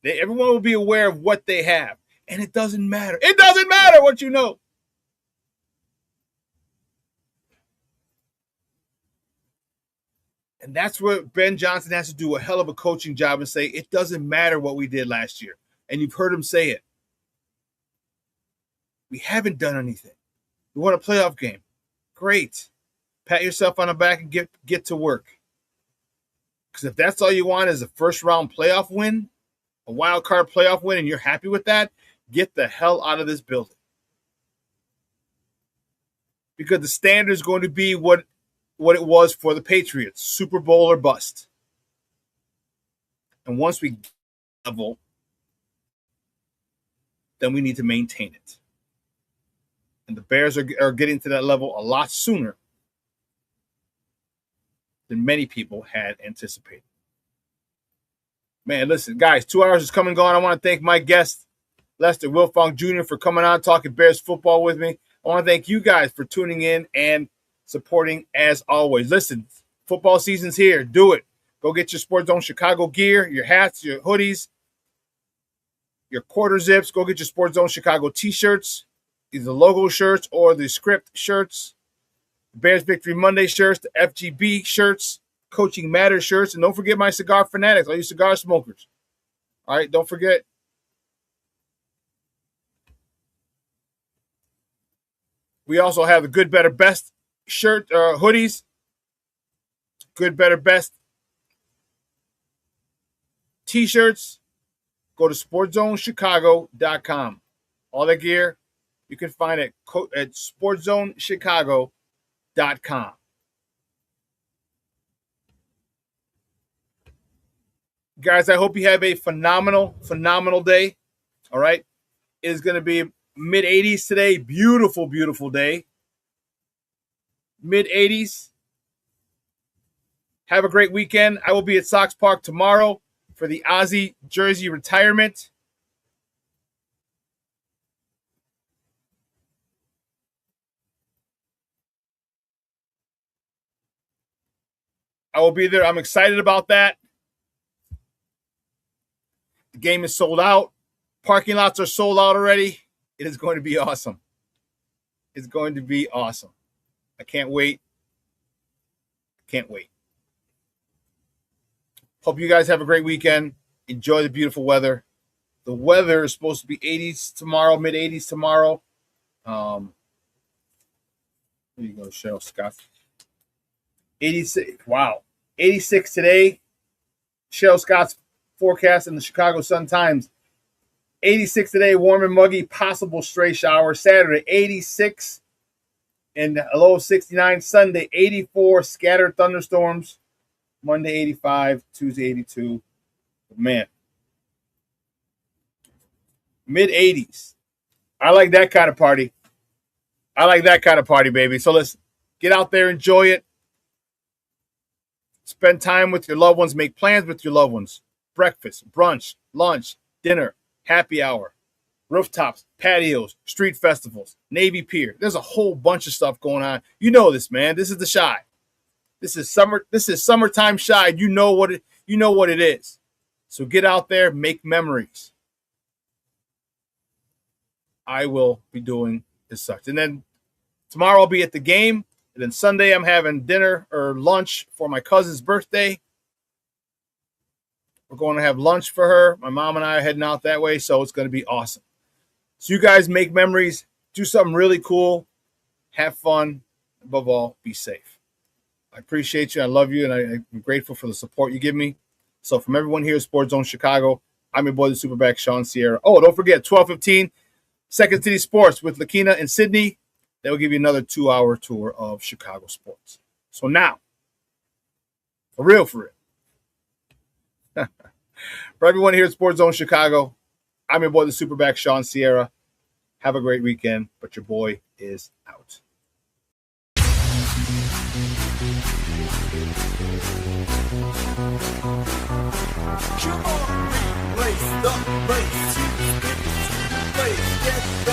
Everyone will be aware of what they have. And it doesn't matter. It doesn't matter what you know. And that's where Ben Johnson has to do a hell of a coaching job and say, it doesn't matter what we did last year. And you've heard him say it. We haven't done anything. We won a playoff game. Great. Pat yourself on the back and get to work. Because if that's all you want is a first-round playoff win, a wild card playoff win, and you're happy with that, get the hell out of this building. Because the standard is going to be what it was for the Patriots, Super Bowl or bust. And once we get level, then we need to maintain it. And the Bears are getting to that level a lot sooner than many people had anticipated. Man, listen, guys, 2 hours is come and gone. I want to thank my guest, Lester Wilfong Jr., for coming on, talking Bears football with me. I want to thank you guys for tuning in and supporting as always. Listen, football season's here. Do it. Go get your Sports Zone Chicago gear, your hats, your hoodies, your quarter zips. Go get your Sports Zone Chicago t-shirts, either the logo shirts or the script shirts, Bears Victory Monday shirts, the FGB shirts, Coaching Matters shirts, and don't forget my cigar fanatics, all you cigar smokers. All right, don't forget. We also have the Good, Better, Best shirt, hoodies. Good, Better, Best t-shirts. Go to SportsZoneChicago.com. All that gear you can find at SportsZoneChicago.com. Guys, I hope you have a phenomenal day. All right. It is going to be mid-80s today. Beautiful, beautiful day. Mid-80s. Have a great weekend. I will be at Sox Park tomorrow for the Ozzie jersey retirement. I will be there. I'm excited about that. The game is sold out. Parking lots are sold out already. It is going to be awesome. It's going to be awesome. I can't wait. Can't wait. Hope you guys have a great weekend. Enjoy the beautiful weather. The weather is supposed to be 80s tomorrow, mid-80s tomorrow. Here you go, Cheryl Scott. 86. Wow. 86 today. Cheryl Scott's forecast in the Chicago Sun-Times. 86 today, warm and muggy, possible stray shower. Saturday, 86 and a low of 69. Sunday, 84, scattered thunderstorms. Monday, 85. Tuesday, 82. Man. Mid-80s. I like that kind of party. I like that kind of party, baby. So let's get out there, enjoy it. Spend time with your loved ones. Make plans with your loved ones. Breakfast, brunch, lunch, dinner, happy hour, rooftops, patios, street festivals, Navy Pier. There's a whole bunch of stuff going on. You know this, man. This is the Chi. This is summer. This is summertime Chi. You know what it is. So get out there, make memories. I will be doing as such. And then tomorrow I'll be at the game. And then Sunday I'm having dinner or lunch for my cousin's birthday. We're going to have lunch for her. My mom and I are heading out that way, so it's going to be awesome. So you guys make memories, do something really cool, have fun, above all, be safe. I appreciate you. I love you, and I'm grateful for the support you give me. So from everyone here at Sports Zone Chicago, I'm your boy, the SuperBack, Shawn Sierra. Oh, don't forget, 12:15, Second City Sports with Lakina and Sydney. They will give you another 2-hour tour of Chicago sports. So now, for real. For everyone here at Sports Zone Chicago, I'm your boy, the SuperBack, Shawn Sierra. Have a great weekend, but your boy is out. Come on, place the place. Place, get back.